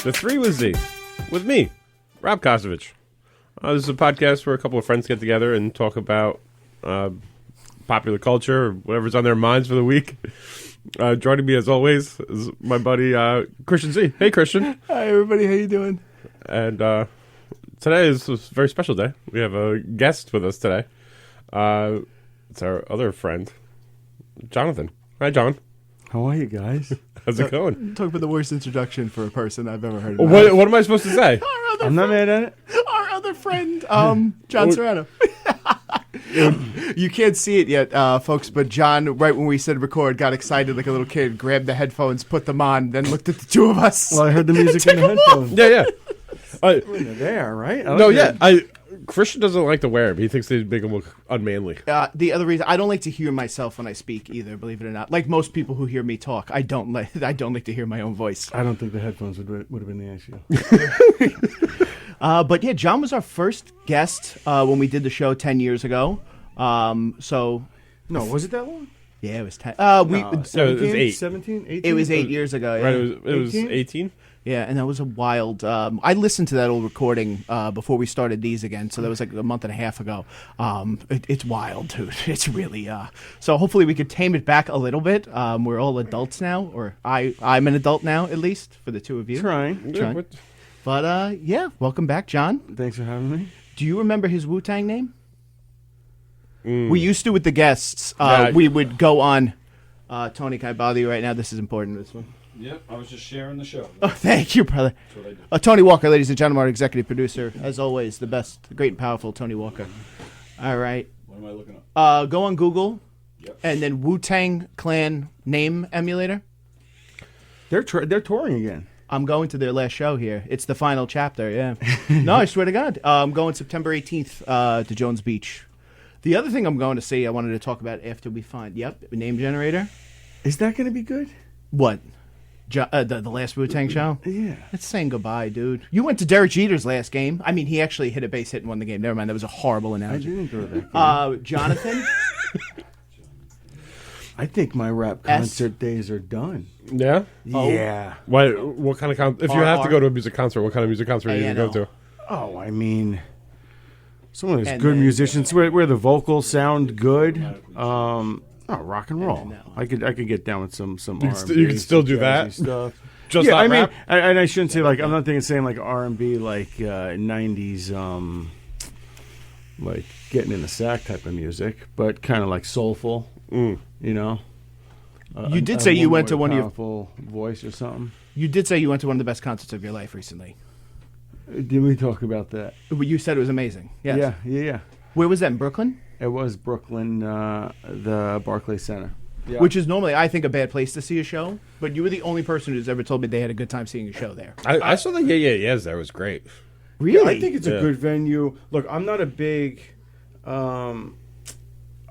The Three with Z, with me, Rob Kosovich. This is a podcast where a couple of friends get together and talk about popular culture or whatever's on their minds for the week. Joining me, as always, is my buddy Christian Z. Hey, Christian. Hi, everybody. How you doing? And today is a very special day. We have a guest with us today. It's our other friend, Johnathon. Hi, John. How are you guys? How's it going? Talk about the worst introduction for a person I've ever heard. What am I supposed to say? I'm not mad at it. Our other friend, John Serrano. You can't see it yet, folks, but John, right when we said record, got excited like a little kid, grabbed the headphones, put them on, then looked at the two of us. Well, I heard the music in the headphones. Yeah. They're there, right? Christian doesn't like to wear them. He thinks they make him look unmanly. The other reason, I don't like to hear myself when I speak either, believe it or not. Like most people who hear me talk, I don't like to hear my own voice. I don't think the headphones would have been the issue. But yeah, John was our first guest when we did the show 10 years ago. No, was it that long? Yeah, it was 10. it was 8. 17, 18? It was 8 years ago. Yeah. Right, it was 18? Yeah, and that was a wild... I listened to that old recording before we started these again, so that was like a month and a half ago. It's wild, dude. It's really... So hopefully we could tame it back a little bit. We're all adults now, or I'm an adult now, at least, for the two of you. Trying. But yeah, welcome back, John. Thanks for having me. Do you remember his Wu-Tang name? We used to with the guests. Yeah. We would go on... Tony, can I bother you right now? This is important, this one. Yep, I was just sharing the show. Oh, thank you, brother. That's what I do. Tony Walker, ladies and gentlemen, our executive producer. As always, the best, the great and powerful Tony Walker. All right. What am I looking up? Go on Google, Yep. and then Wu-Tang Clan name emulator. They're touring again. I'm going to their last show here. It's the final chapter, yeah. No, I swear to God. I'm going September 18th to Jones Beach. The other thing I'm going to see, I wanted to talk about after we find, name generator. Is that going to be good? What? The last Wu-Tang show? Yeah. It's saying goodbye, dude. You went to Derek Jeter's last game. I mean, he actually hit a base hit and won the game. Never mind, that was a horrible I analogy. didn't go to that game. Jonathan? I think my rap concert days are done. Yeah? Yeah. What kind of if you have to go to a music concert, what kind of music concert are you going to go to? Oh, I mean, someone who's And good then- musicians, where the vocals sound good. Rock and roll. No. I could get down with some You R&B. you can still do jazzy that? stuff. Just Yeah, not I mean, rap? and I shouldn't say like I'm not saying like R&B like 90s like getting in the sack type of music, but kind of like soulful. You know. You did say you went to one of your... powerful voice or something. You did say you went to one of the best concerts of your life recently. Did we talk about that? You said it was amazing. Yes. Yeah. Where was that, in Brooklyn? It was Brooklyn, the Barclays Center. Yeah. Which is normally, I think, a bad place to see a show, but you were the only person who's ever told me they had a good time seeing a show there. I saw the Yeahs there. It was great. Really? I think it's a good venue. Look, I'm not a big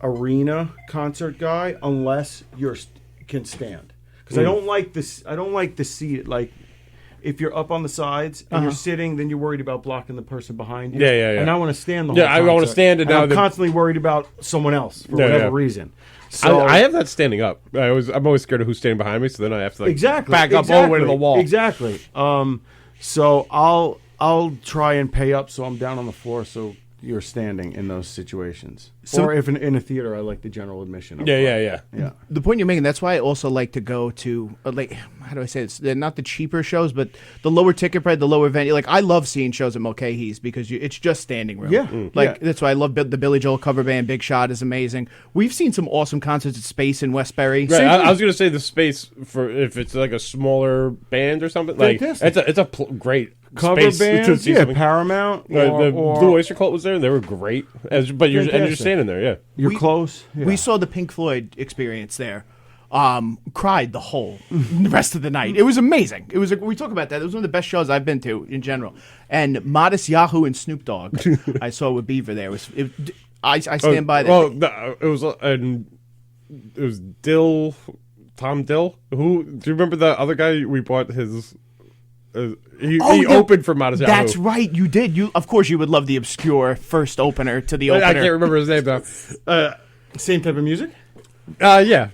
arena concert guy unless you can stand, because I don't like this. I don't like to see it like. If you're up on the sides and you're sitting, then you're worried about blocking the person behind you. Yeah. And I want to stand the whole Yeah, I want to stand and now I'm constantly worried about someone else for Yeah, whatever yeah. reason. So I have that standing up. I'm always scared of who's standing behind me, so then I have to back up all the way to the wall. Exactly. So I'll try and pay up so I'm down on the floor so you're standing in those situations. Or if in a theater, I like the general admission. Yeah. The point you're making, that's why I also like to go to, how do I say this? They're not the cheaper shows, but the lower ticket price, the lower venue. Like, I love seeing shows at Mulcahy's because it's just standing room. Yeah. That's why I love the Billy Joel cover band. Big Shot is amazing. We've seen some awesome concerts at Space in Westbury. Right. I was going to say the space for if it's like a smaller band or something. Like Fantastic. it's a great Cover space bands, to see something. Paramount. The Blue Oyster Cult was there. They were great. But you're standing there. Yeah. You're close. Yeah. We saw the Pink Floyd experience there. Cried the whole rest of the night. It was amazing. We talk about that. It was one of the best shows I've been to in general. And Modest Yahoo and Snoop Dogg I saw with Beaver there. I stand by that. Well, it was Tom Dill. Who do you remember the other guy we bought his? He opened for Modest Yahoo. That's right, you did. Of course, you would love the obscure first opener to the opener. I can't remember his name though. Same type of music? Yeah.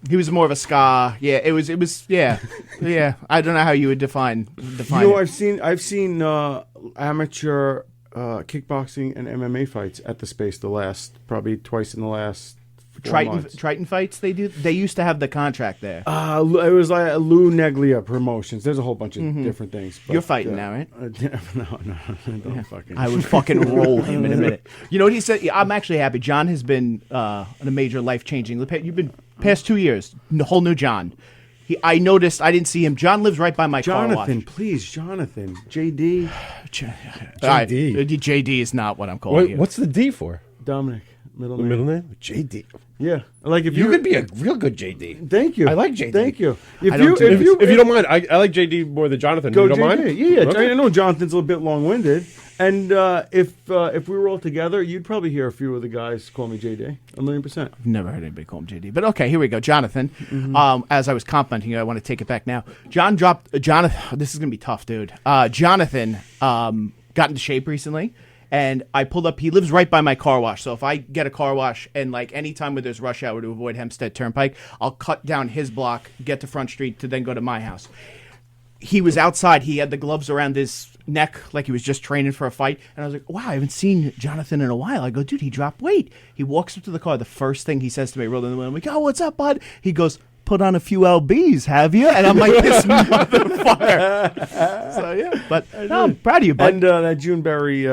He was more of a ska. Yeah, it was. Yeah, yeah. I don't know how you would define. You know, it. I've seen amateur kickboxing and MMA fights at the space. Probably twice in the last 4 months. Triton fights. They do. They used to have the contract there. It was like Lou Neglia Promotions. There's a whole bunch of different things. But, You're fighting now, right? No, don't fucking. I would fucking roll him in a minute. You know what he said? Yeah, I'm actually happy. John has been a major life changing. You've been past 2 years. Whole new John. I noticed. I didn't see him. John lives right by my car wash. Jonathan, please, Jonathan. JD. JD. JD is not what I'm calling you. What's the D for? Dominic. Middle The name. middle name? JD. Yeah. Like if You could be a real good JD. Thank you. I like JD. Thank you. I don't do If you don't mind, I like JD more than Jonathan. Go You don't JD. mind? Yeah. Okay. I know Jonathan's a little bit long-winded, and if we were all together, you'd probably hear a few of the guys call me JD. 1,000,000%. I've never heard anybody call him JD. But okay, here we go. Jonathan. As I was complimenting you, I want to take it back now. Jonathan. This is going to be tough, dude. Jonathan got into shape recently. And I pulled up. He lives right by my car wash. So if I get a car wash and like anytime where there's rush hour to avoid Hempstead Turnpike, I'll cut down his block, get to Front Street to then go to my house. He was outside. He had the gloves around his neck like he was just training for a fight. And I was like, wow, I haven't seen Jonathan in a while. I go, dude, he dropped weight. He walks up to the car. The first thing he says to me, rolling in the window, I'm like, oh, what's up, bud? He goes, put on a few LBs, have you? And I'm like, this motherfucker. So, yeah. But no, I'm proud of you, bud. And that Juneberry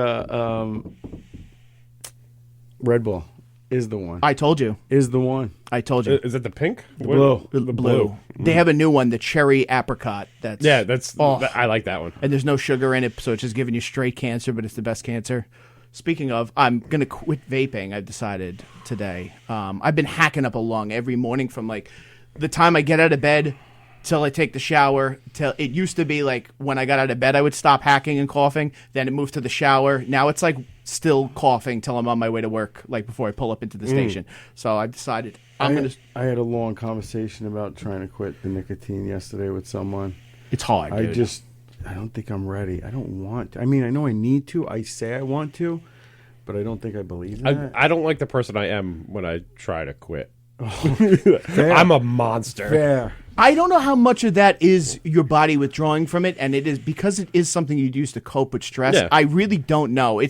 Red Bull is the one. I told you. Is the one. I told you. Is it the pink? Blue. The blue. They have a new one, the cherry apricot. I like that one. And there's no sugar in it, so it's just giving you straight cancer, but it's the best cancer. Speaking of, I'm going to quit vaping, I've decided today. I've been hacking up a lung every morning from like the time I get out of bed till I take the shower. Till it used to be like when I got out of bed, I would stop hacking and coughing. Then it moved to the shower. Now it's like still coughing till I'm on my way to work, like before I pull up into the station. So I decided I had a long conversation about trying to quit the nicotine yesterday with someone. It's hard, dude. I don't think I'm ready. I don't want to. I mean, I know I need to. I say I want to, but I don't think I believe that. I don't like the person I am when I try to quit. I'm a monster. Fair. I don't know how much of that is your body withdrawing from it, and it is because it is something you'd use to cope with stress. Yeah. I really don't know.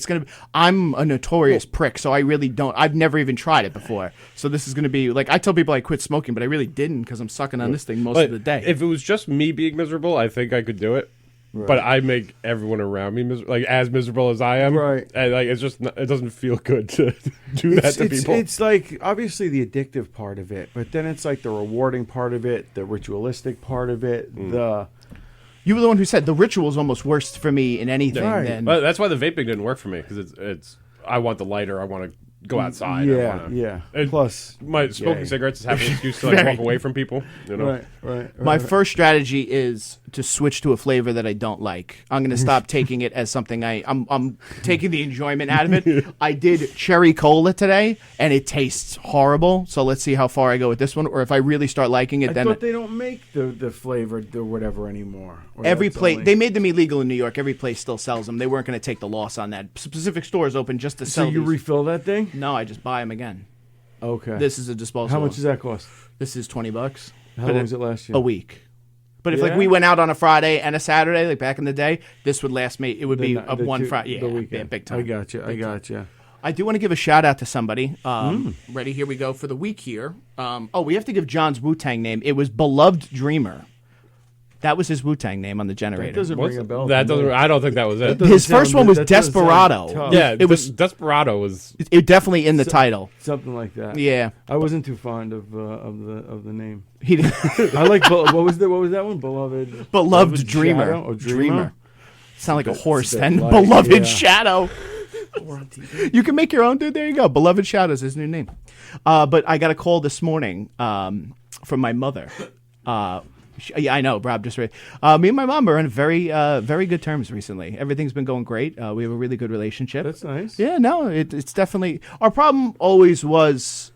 I'm a notorious prick, so I really don't. I've never even tried it before, so this is gonna be like I tell people I quit smoking, but I really didn't because I'm sucking on this thing most of the day. If it was just me being miserable, I think I could do it. Right. But I make everyone around me as miserable as I am. Right. And it's just it doesn't feel good to do that to people. It's like obviously the addictive part of it, but then it's like the rewarding part of it, the ritualistic part of it, You were the one who said the ritual is almost worse for me in anything. Right. Than... Well, that's why the vaping didn't work for me because it's I want the lighter. I want to go outside. Yeah. Plus, my smoking cigarettes is having an excuse to like walk away from people. You know? Right. My first strategy is to switch to a flavor that I don't like. I'm going to stop taking it as something I'm taking the enjoyment out of it. I did cherry cola today, and it tastes horrible. So let's see how far I go with this one, or if I really start liking it. I then thought they don't make the flavored or whatever anymore. Or every that's place only- they made them illegal in New York. Every place still sells them. They weren't going to take the loss on that. Specific stores open just to So sell. you these. refill that thing? No, I just buy them again. Okay. This is a disposable. How much does that cost? This is $20. How long was it last year? A week. But if like Yeah? we went out on a Friday and a Saturday, like back in the day, this would last me. It would be The one two- Friday. the Yeah, weekend. big time. I got you. I do want to give a shout out to somebody. Ready? Here we go for the week here. We have to give John's Wu-Tang name. It was Beloved Dreamer. That was his Wu-Tang name on the generator. That doesn't ring a bell. That to me. doesn't. I don't think that was it. doesn't His first sound- one was that doesn't sound Desperado. tough. Yeah, It was- Desperado was. It definitely in the title. Something like that. Yeah. I wasn't too fond of the name. He I like what was that one? Beloved Dreamer. Shadow or Dreamer? Sound like a horse bit then. like- Beloved yeah. Shadow. You can make your own, dude. There you go. Beloved Shadow is his new name. But I got a call this morning from my mother. Yeah, I know, Rob. Just right. Me and my mom are on very, very good terms recently. Everything's been going great. We have a really good relationship. That's nice. Yeah, no, it's definitely. Our problem always was,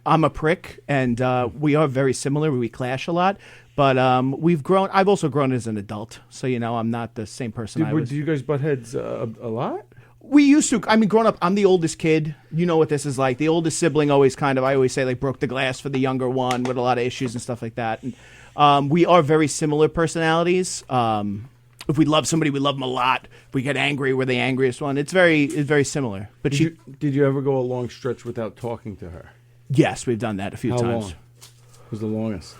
I'm a prick, and we are very similar. We clash a lot, but we've grown. I've also grown as an adult, so I'm not the same person I was. Do you guys butt heads a lot? We used to. I mean, growing up, I'm the oldest kid. You know what this is like. The oldest sibling always I always say, like, broke the glass for the younger one with a lot of issues and stuff like that. And we are very similar personalities. If we love somebody, we love them a lot. If we get angry, we're the angriest one. It's very similar. But Did you ever go a long stretch without talking to her? Yes, we've done that a few How times. long was the longest?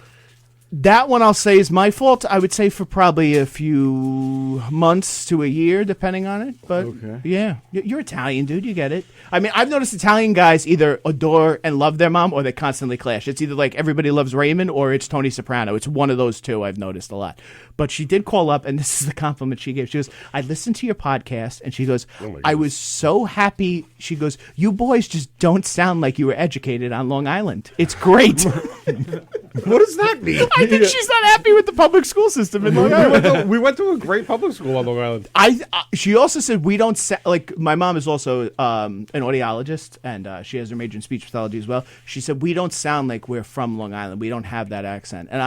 That one I'll say is my fault. I would say for probably a few months to a year, depending on it. But yeah, you're Italian, dude. You get it. I mean, I've noticed Italian guys either adore and love their mom or they constantly clash. It's either like everybody loves Raymond or it's Tony Soprano. It's one of those two I've noticed a lot. But she did call up, and this is the compliment she gave. She goes, I listened to your podcast, and she goes, I was so happy. She goes, you boys just don't sound like you were educated on Long Island. It's great. What does that mean? I think she's not happy with the public school system in Long Island. We went to a great public school on Long Island. She also said we don't like. My mom is also an audiologist, and she has her major in speech pathology as well. She said we don't sound like we're from Long Island. We don't have that accent, and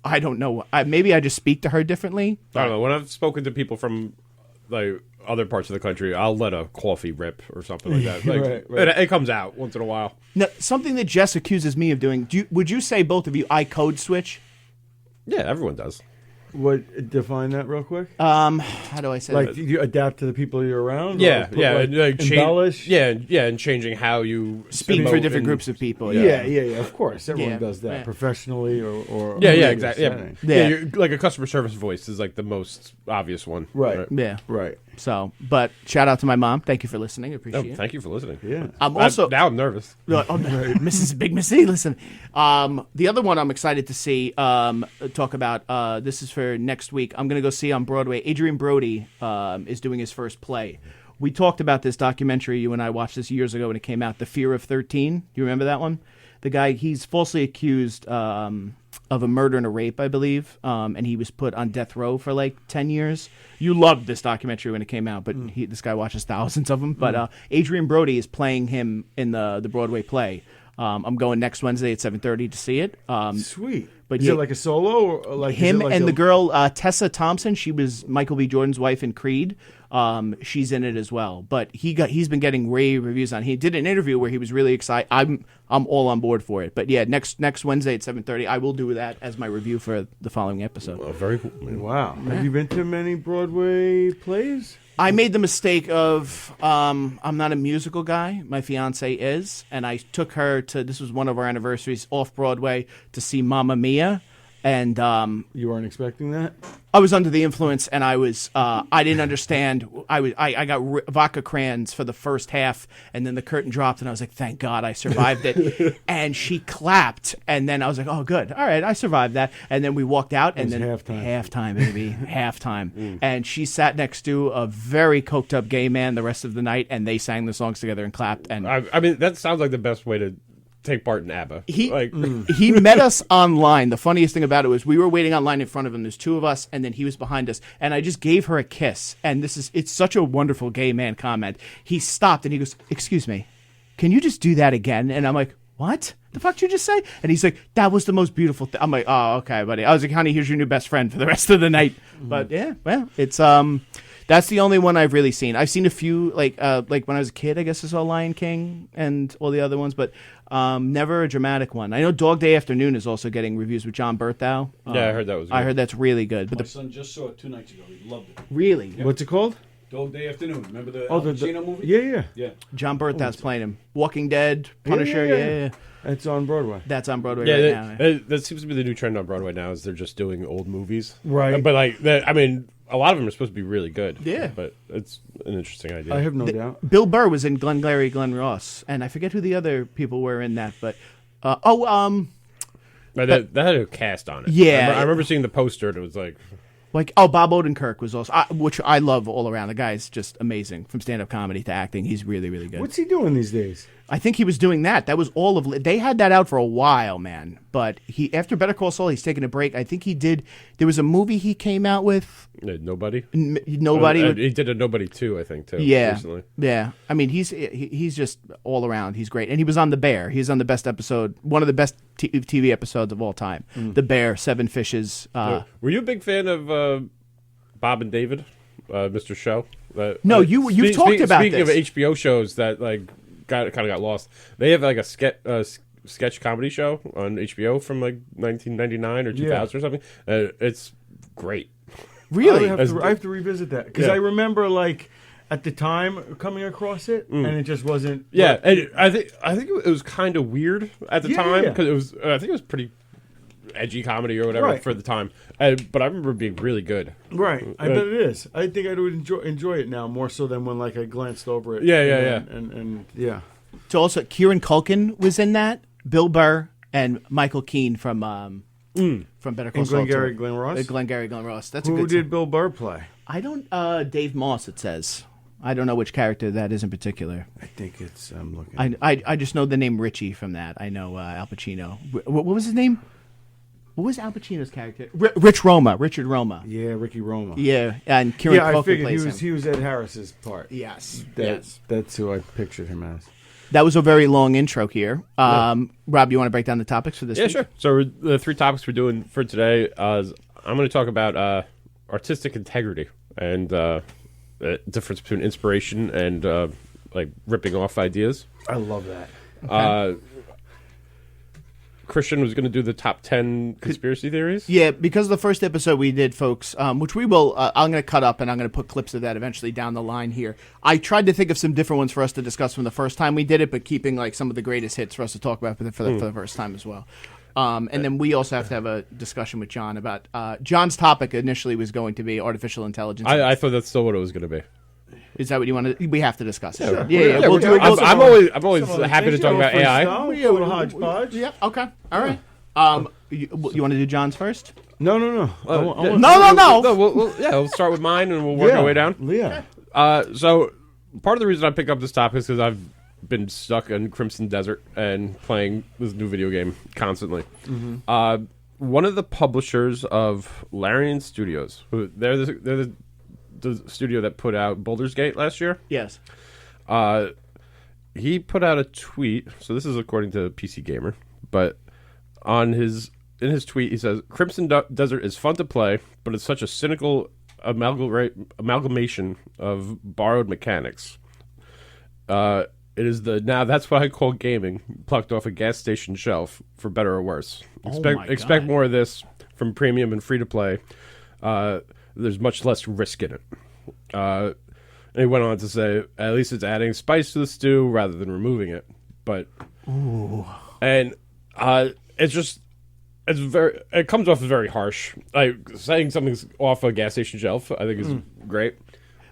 I don't know. Maybe I just speak to her differently. I don't know. When I've spoken to people from like other parts of the country, I'll let a coffee rip or something like that. Like, Right. It comes out once in a while. Now, something that Jess accuses me of doing. Would you say both of you I code switch? Yeah, everyone does. What define that real quick? How do I say Like that? you adapt to the people you're around? Yeah, Or yeah, like, change- embellish. and changing how you Speak for emote different and- groups of people. Yeah. Of course, everyone Yeah. does that Yeah. professionally or Yeah, or exactly. Yeah. setting. Yeah, you're, like a customer service voice is like the most obvious one. Right. Yeah. Right. So, but shout out to my mom. Thank you for listening. I appreciate it. Thank you for listening. Yeah. I'm also now I'm nervous. Mrs. Big Missy, listen. The other one I'm excited to see talk about. This is for next week. I'm going to go see on Broadway. Adrian Brody is doing his first play. We talked about this documentary. You and I watched this years ago when it came out. The Fear of 13. Do you remember that one? The guy, he's falsely accused of a murder and a rape, I believe, and he was put on death row for like 10 years. You loved this documentary when it came out, but this guy watches thousands of them. But Adrian Brody is playing him in the Broadway play. I'm going next Wednesday at 7:30 to see it. Sweet. But Is yeah, it like a solo or like him is it like and a- the girl Tessa Thompson? She was Michael B. Jordan's wife in Creed. She's in it as well. But he's been getting rave reviews on. He did an interview where he was really excited. I'm all on board for it. But yeah, next Wednesday at 7:30, I will do that as my review for the following episode. Oh, very cool. Wow. Have you been to many Broadway plays? I made the mistake of I'm not a musical guy. My fiance is, and I took her to. This was one of our anniversaries off Broadway to see Mamma Mia, and You weren't expecting that? I was under the influence, and I didn't understand. I got vodka crayons for the first half, and then the curtain dropped, and I was like, "Thank God I survived it." And she clapped, and then I was like, "Oh, good, all right, I survived that." And then we walked out, and was then halftime. baby, halftime. And she sat next to a very coked up gay man the rest of the night, and they sang the songs together and clapped. And I mean, that sounds like the best way to take part in ABBA. He met us online. The funniest thing about it was we were waiting online in front of him. There's two of us, and then he was behind us. And I just gave her a kiss. And it's such a wonderful gay man comment. He stopped and he goes, "Excuse me, can you just do that again?" And I'm like, "What? The fuck did you just say?" And he's like, "That was the most beautiful thing." I'm like, "Oh, okay, buddy." I was like, "Honey, here's your new best friend for the rest of the night." But yeah, well, it's that's the only one I've really seen. I've seen a few, like when I was a kid, I guess I saw Lion King and all the other ones, but never a dramatic one. I know Dog Day Afternoon is also getting reviews with John Berthow. Yeah, I heard that was good. I heard that's really good. But My son just saw it 2 nights ago. He loved it. really, What's it called? Dog Day Afternoon. Remember the Oh, Al the Pacino movie? Yeah. Yeah. John Berthow's playing him. Walking Dead, Punisher, yeah. It's on Broadway. That's on Broadway Yeah, right now. that seems to be the new trend on Broadway now. Is they're just doing old movies, Right. But like, I mean, a lot of them are supposed to be really good. Yeah. but it's an interesting idea. I have no doubt. Bill Burr was in Glengarry Glen Ross, and I forget who the other people were in that, but But that had a cast on it. Yeah. I remember seeing the poster, and it was like, Bob Odenkirk was also, which I love all around. The guy's just amazing from stand-up comedy to acting. He's really, really good. What's he doing these days? I think he was doing that. That was all of. They had that out for a while, man. But after Better Call Saul, he's taking a break. I think he did. There was a movie he came out with. Nobody. Nobody. He did a Nobody too, I think too. Yeah, recently. yeah. I mean, he's just all around. He's great, and he was on The Bear. He's on the best episode, one of the best TV episodes of all time. The Bear, Seven Fishes. Were you a big fan of Bob and David Mr. Show. No, you've talked about speaking this. of HBO shows that like kind of got lost, they have like a sketch comedy show on HBO from like 1999 or 2000 or something. It's great. Really? I have to revisit that because I remember like at the time coming across it, and it just wasn't. Yeah, and I think it was kind of weird at the time because it was. I think it was pretty edgy comedy or whatever for the time. But I remember it being really good. Right, I bet it is. I think I would enjoy it now more so than when like I glanced over it. And So also, Kieran Culkin was in that. Bill Burr and Michael Keane from Better Call Saul. Glenn Ross. Glengarry Glen Ross. That's a Who good. did Bill Burr play? I don't. Dave Moss. It says. I don't know which character that is in particular. I think it's. I'm looking. I just know the name Richie from that. I know Al Pacino. What was his name? What was Al Pacino's character? Richard Roma. Yeah, Ricky Roma. Yeah, and Kieran Culkin I figured plays he was Ed Harris's part. Yes, That's who I pictured him as. That was a very long intro here. Rob, you want to break down the topics for this week? Sure. So the 3 topics we're doing for today is I'm going to talk about artistic integrity and the difference between inspiration and like ripping off ideas. I love that. Okay. Christian was going to do the top 10 conspiracy theories. Yeah, because the first episode we did, folks, which we will, I'm going to cut up and I'm going to put clips of that eventually down the line here. I tried to think of some different ones for us to discuss from the first time we did it, but keeping like some of the greatest hits for us to talk about for the first time as well. And then we also have to have a discussion with John about John's topic initially was going to be artificial intelligence. I thought that's still what it was going to be. Is that what you want to? We have to discuss it. Sure. Yeah. We'll do it. I'm always happy to talk about AI. A little hodgepodge. Yeah. Okay. All right. You want to do John's first? No. No. We'll start with mine and we'll work our way down. Yeah. So part of the reason I picked up this topic is because I've been stuck in Crimson Desert and playing this new video game constantly. Mm-hmm. One of the publishers of Larian Studios, they're the studio that put out Baldur's Gate last year. Yes. He put out a tweet. So this is according to PC Gamer, but in his tweet he says Crimson Desert is fun to play, but it's such a cynical amalgamation of borrowed mechanics. It is now that's what I call gaming, plucked off a gas station shelf, for better or worse. Expect more of this from premium and free to play. There's much less risk in it. And he went on to say, at least it's adding spice to the stew rather than removing it. But, and it comes off as very harsh. Like saying something's off a gas station shelf, I think is great.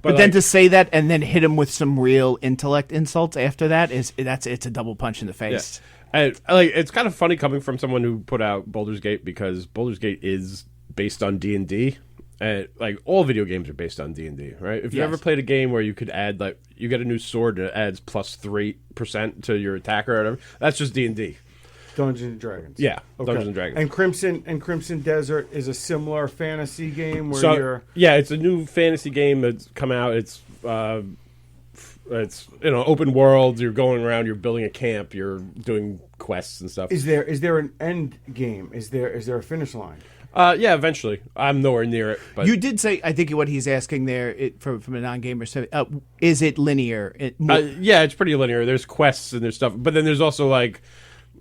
But then to say that and then hit him with some real intellect insults after that it's a double punch in the face. Yeah. And it's kind of funny coming from someone who put out Baldur's Gate, because Baldur's Gate is based on D&D. And like all video games are based on D&D, right? If you ever played a game where you could add like you get a new sword and it adds plus 3% to your attack or whatever, that's just D&D. Dungeons and Dragons. Yeah, okay. Dungeons and Dragons. And Crimson Desert is a similar fantasy game where it's a new fantasy game that's come out. It's open world. You're going around. You're building a camp. You're doing quests and stuff. Is there an end game? Is there a finish line? Yeah, eventually. I'm nowhere near it. But you did say, I think what he's asking there from a non-gamer, is it linear? Yeah, it's pretty linear. There's quests and there's stuff, but then there's also like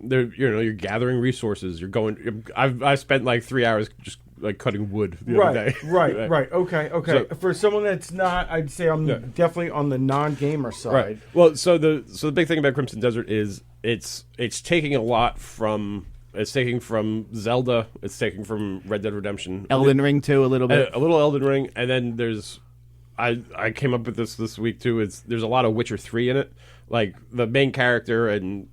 you're gathering resources. You're going. I spent like 3 hours just like cutting wood the other day. Right. Okay. So, for someone that's not, I'd say I'm definitely on the non-gamer side. Right. Well, so the big thing about Crimson Desert is it's taking a lot from. It's taking from Zelda. It's taking from Red Dead Redemption. Elden Ring too, a little bit. A little Elden Ring, and then there's. I came up with this week too. There's a lot of Witcher 3 in it. Like the main character and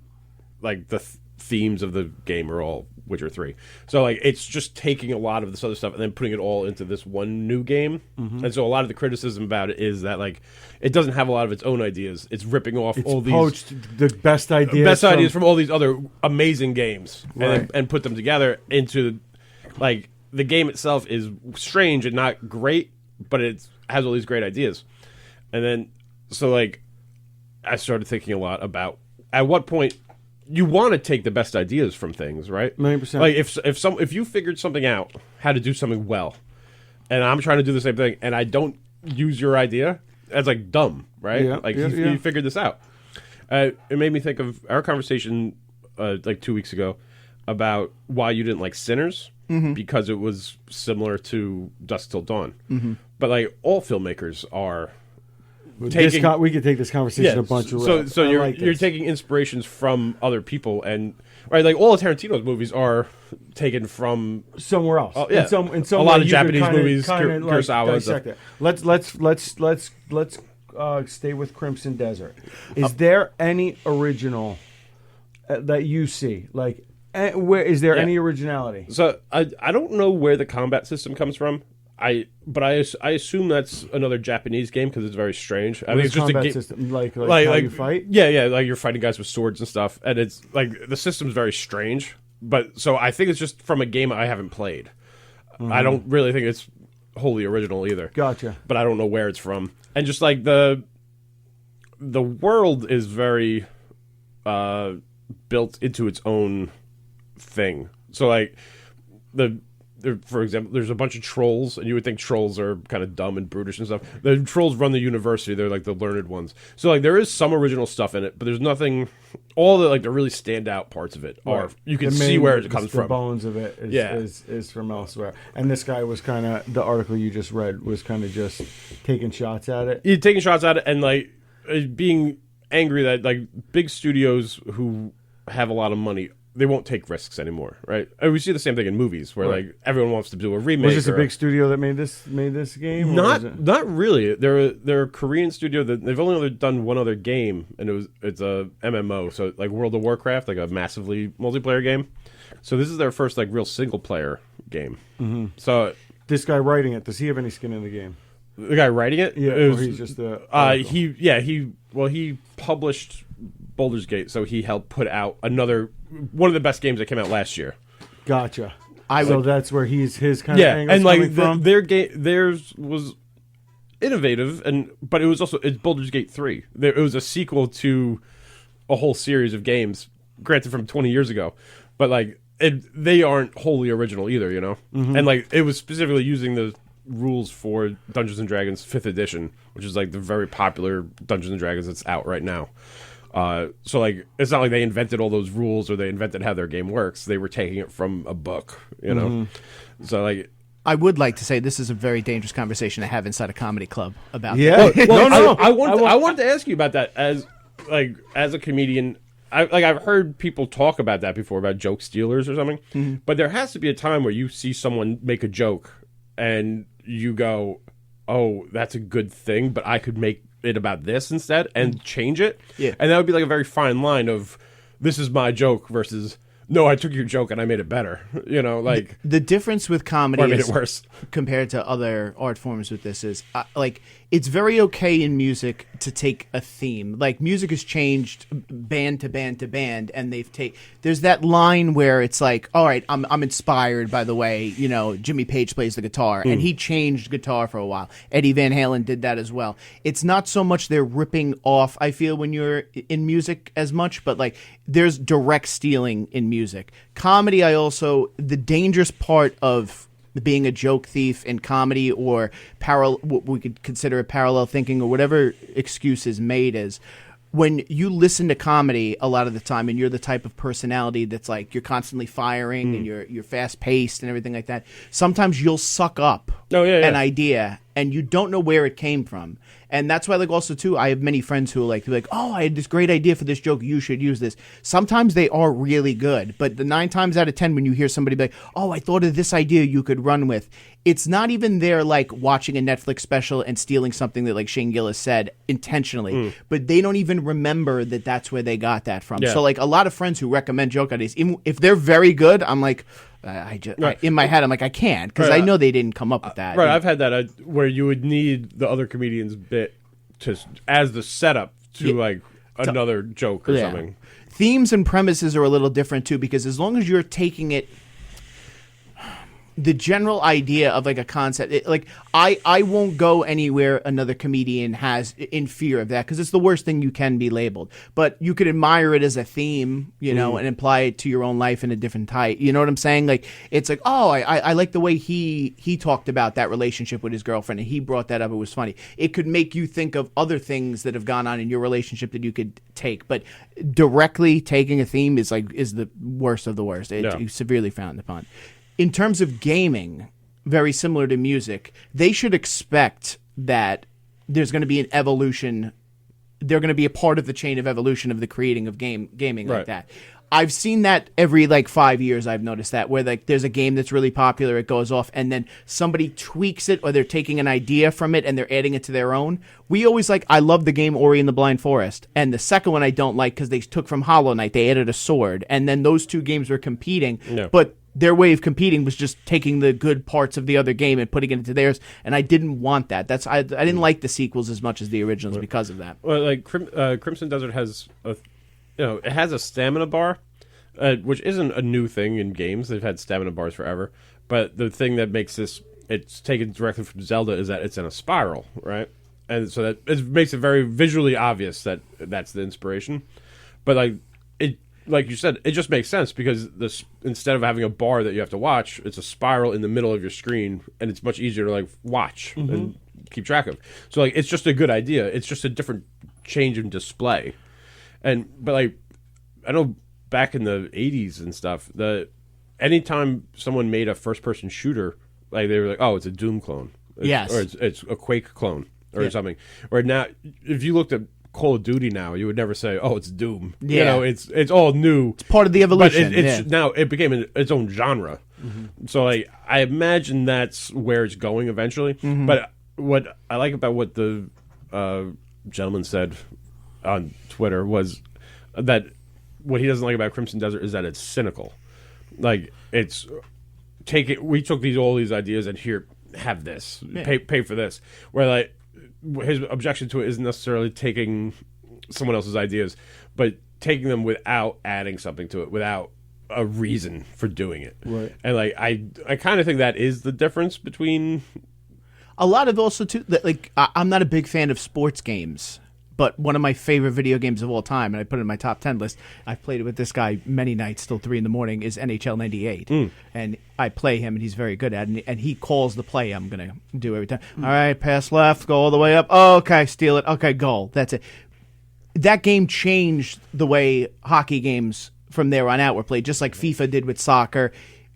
like the themes of the game are all Witcher 3. So like it's just taking a lot of this other stuff and then putting it all into this one new game. Mm-hmm. And so a lot of the criticism about it is that like it doesn't have a lot of its own ideas. It's ripping off all these poached the best ideas from all these other amazing games and put them together into like the game itself is strange and not great, but it has all these great ideas. And then so like I started thinking a lot about at what point you want to take the best ideas from things, right? 90%. Like if you figured something out how to do something well, and I'm trying to do the same thing, and I don't use your idea as like dumb, right? Yeah, Like yeah, he figured this out. It made me think of our conversation like 2 weeks ago about why you didn't like Sinners, because it was similar to Dusk Till Dawn. But like all filmmakers are taking. We could take this conversation a bunch of routes. So you're like you're this. taking inspirations from other people, and right, like all of Tarantino's movies are taken from. somewhere else. Oh, yeah. In some A lot way of you could Japanese kinda- movies, kinda, like, Kurosawa and stuff. dissect it. Let's stay with Crimson Desert. Is there any original that you see? Like, where is there Yeah. any originality? So I don't know where the combat system comes from. I assume that's another Japanese game because it's very strange. I think it's just a combat game. system, like how you fight. Yeah, like you're fighting guys with swords and stuff, and it's like the system's very strange. But so I think it's just from a game I haven't played. I don't really think it's wholly original either. Gotcha. But I don't know where it's from. And just like the world is very built into its own thing. So like for example, there's a bunch of trolls, and you would think trolls are kind of dumb and brutish and stuff. The trolls run the university; they're like the learned ones. So like there is some original stuff in it, but there's nothing. All the like the really standout parts of it are you can see where it comes the from. bones of it is from elsewhere. And this guy was kind of the article you just read was kind of just taking shots at it. You're taking shots at it and like being angry that like big studios who have a lot of money, they won't take risks anymore, right? And we see the same thing in movies where like everyone wants to do a remake. Was this a big studio that made this game? Not really. They're a Korean studio that they've only done one other game, and it's a MMO, so like World of Warcraft, like a massively multiplayer game. So this is their first like real single player game. So This guy writing it, does he have any skin in the game? the guy writing it, Yeah, it or was- he's just the he published Baldur's Gate, so he helped put out one of the best games that came out last year. Gotcha. I So would- that's where his kind of angle's and like coming from. their game, theirs was innovative, but it was also it's Baldur's Gate 3. It was a sequel to a whole series of games, granted from 20 years ago, but like they aren't wholly original either, you know. And like it was specifically using the rules for Dungeons and Dragons 5th edition, which is like the very popular Dungeons and Dragons that's out right now. So like it's not like they invented all those rules or they invented how their game works. They were taking it from a book, you know. So like I would like to say this is a very dangerous conversation to have inside a comedy club about Yeah. that. I wanted to ask you about that as a comedian. I've heard people talk about that before, about joke stealers or something. But there has to be a time where you see someone make a joke and you go, "Oh, that's a good thing, but I could make it about this instead and change it." Yeah. And that would be like a very fine line of this is my joke versus no, I took your joke and I made it better. You know, like The difference with comedy or I made is it worse. compared to other art forms with this is like it's very okay in music to take a theme. Like music has changed band to band to band, and there's that line where it's like, all right, I'm inspired by the way, you know, Jimmy Page plays the guitar, and he changed guitar for a while. Eddie Van Halen did that as well. It's not so much they're ripping off, I feel, when you're in music as much, but like there's direct stealing in music. Comedy, the dangerous part of being a joke thief in comedy or what we could consider a parallel thinking or whatever excuse is made is when you listen to comedy a lot of the time and you're the type of personality that's like you're constantly firing and you're fast paced and everything like that, sometimes you'll suck up an idea and you don't know where it came from. And that's why, like, also, too, I have many friends who are like, oh, I had this great idea for this joke. You should use this. Sometimes they are really good. But the 9 times out of 10, when you hear somebody be like, oh, I thought of this idea you could run with, it's not even they're, like, watching a Netflix special and stealing something that, like, Shane Gillis said intentionally. But they don't even remember that that's where they got that from. Yeah. So, like, a lot of friends who recommend joke ideas, even if they're very good, I'm like, in my head, I'm like, I can't, because I know they didn't come up with that. Right, I've had that where you would need the other comedian's bit as the setup to another joke or something. Themes and premises are a little different too, because as long as you're taking it, the general idea of like a concept, I won't go anywhere another comedian has in fear of that, because it's the worst thing you can be labeled. But you could admire it as a theme, and apply it to your own life in a different type. You know what I'm saying? Like, it's like, oh, I like the way he talked about that relationship with his girlfriend, and he brought that up. It was funny. It could make you think of other things that have gone on in your relationship that you could take. But directly taking a theme is the worst of the worst. It's severely frowned upon. In terms of gaming, very similar to music, they should expect that there's going to be an evolution. They're going to be a part of the chain of evolution of the creating of gaming like that. I've seen that every 5 years. I've noticed that where there's a game that's really popular, it goes off, and then somebody tweaks it, or they're taking an idea from it and they're adding it to their own. We always I love the game Ori and the Blind Forest, and the second one I don't like because they took from Hollow Knight, they added a sword, and then those two games were competing, but their way of competing was just taking the good parts of the other game and putting it into theirs, and I didn't want that. I didn't like the sequels as much as the originals because of that. Well, Crimson Desert has it has a stamina bar, which isn't a new thing in games. They've had stamina bars forever, but the thing that makes it's taken directly from Zelda is that it's in a spiral, right? And so that it makes it very visually obvious that that's the inspiration. But like you said, it just makes sense because instead of having a bar that you have to watch, it's a spiral in the middle of your screen, and it's much easier to watch and keep track of. So it's just a good idea. It's just a different change in display. But I know back in the 80s and stuff, anytime someone made a first-person shooter, they were like, oh, it's a Doom clone. Or it's a Quake clone or something. Or now, if you looked at Call of Duty now, you would never say, "Oh, it's Doom." Yeah, it's all new. It's part of the evolution. But now it became its own genre. So I imagine that's where it's going eventually. But what I like about what the gentleman said on Twitter was that what he doesn't like about Crimson Desert is that it's cynical. We took all these ideas and here, have this, pay for this. Where his objection to it isn't necessarily taking someone else's ideas, but taking them without adding something to it, without a reason for doing it. Right. And I kind of think that is the difference between a lot of also too. I'm not a big fan of sports games, but one of my favorite video games of all time, and I put it in my top 10 list. I've played it with this guy many nights till 3 a.m. is NHL 98. And I play him, and he's very good at it. And he calls the play I'm going to do every time. All right, pass left, go all the way up. Oh, okay, steal it. Okay, goal. That's it. That game changed the way hockey games from there on out were played, just like FIFA did with soccer.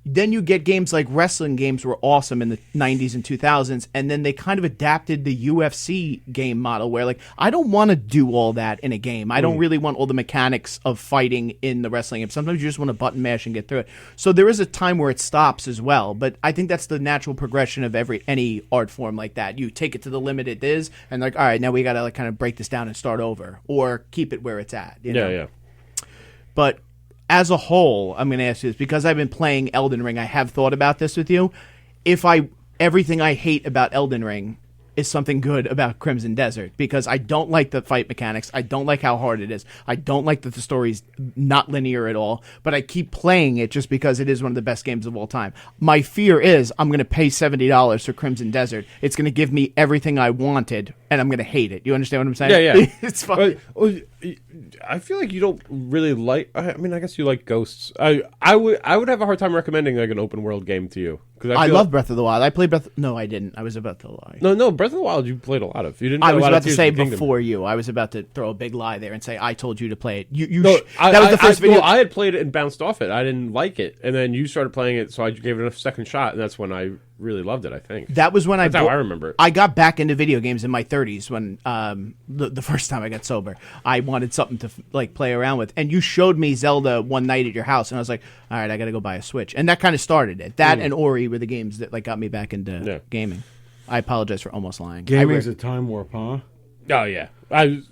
Then you get games like wrestling games were awesome in the 90s and 2000s, and then they kind of adapted the UFC game model where, I don't want to do all that in a game. I don't really want all the mechanics of fighting in the wrestling game. Sometimes you just want to button mash and get through it. So there is a time where it stops as well, but I think that's the natural progression of any art form like that. You take it to the limit it is, and all right, now we got to kind of break this down and start over, or keep it where it's at. You know? Yeah. But as a whole, I'm going to ask you this because I've been playing Elden Ring. I have thought about this with you. Everything I hate about Elden Ring is something good about Crimson Desert, because I don't like the fight mechanics. I don't like how hard it is. I don't like that the story's not linear at all, but I keep playing it just because it is one of the best games of all time. My fear is I'm going to pay $70 for Crimson Desert. It's going to give me everything I wanted, and I'm going to hate it. You understand what I'm saying? Yeah. It's fun. I feel like you don't really like. I mean, I guess you like Ghosts. I would have a hard time recommending an open world game to you, because I love Breath of the Wild. I played No, I didn't. I was about to lie. No, Breath of the Wild you played a lot of. You didn't. I was about to say before you. I was about to throw a big lie there and say I told you to play it. That was the first video. I had played it and bounced off it. I didn't like it, and then you started playing it, so I gave it a second shot, and that's when I really loved it. I think that was when that's how I remember it. I got back into video games in my 30s when the first time I got sober. I wanted something to play around with, and you showed me Zelda one night at your house, and I was like, all right, I got to go buy a Switch, and that kind of started it. That and Ori were the games that got me back into gaming. I apologize for almost lying. Gaming's a time warp, huh? Oh yeah, I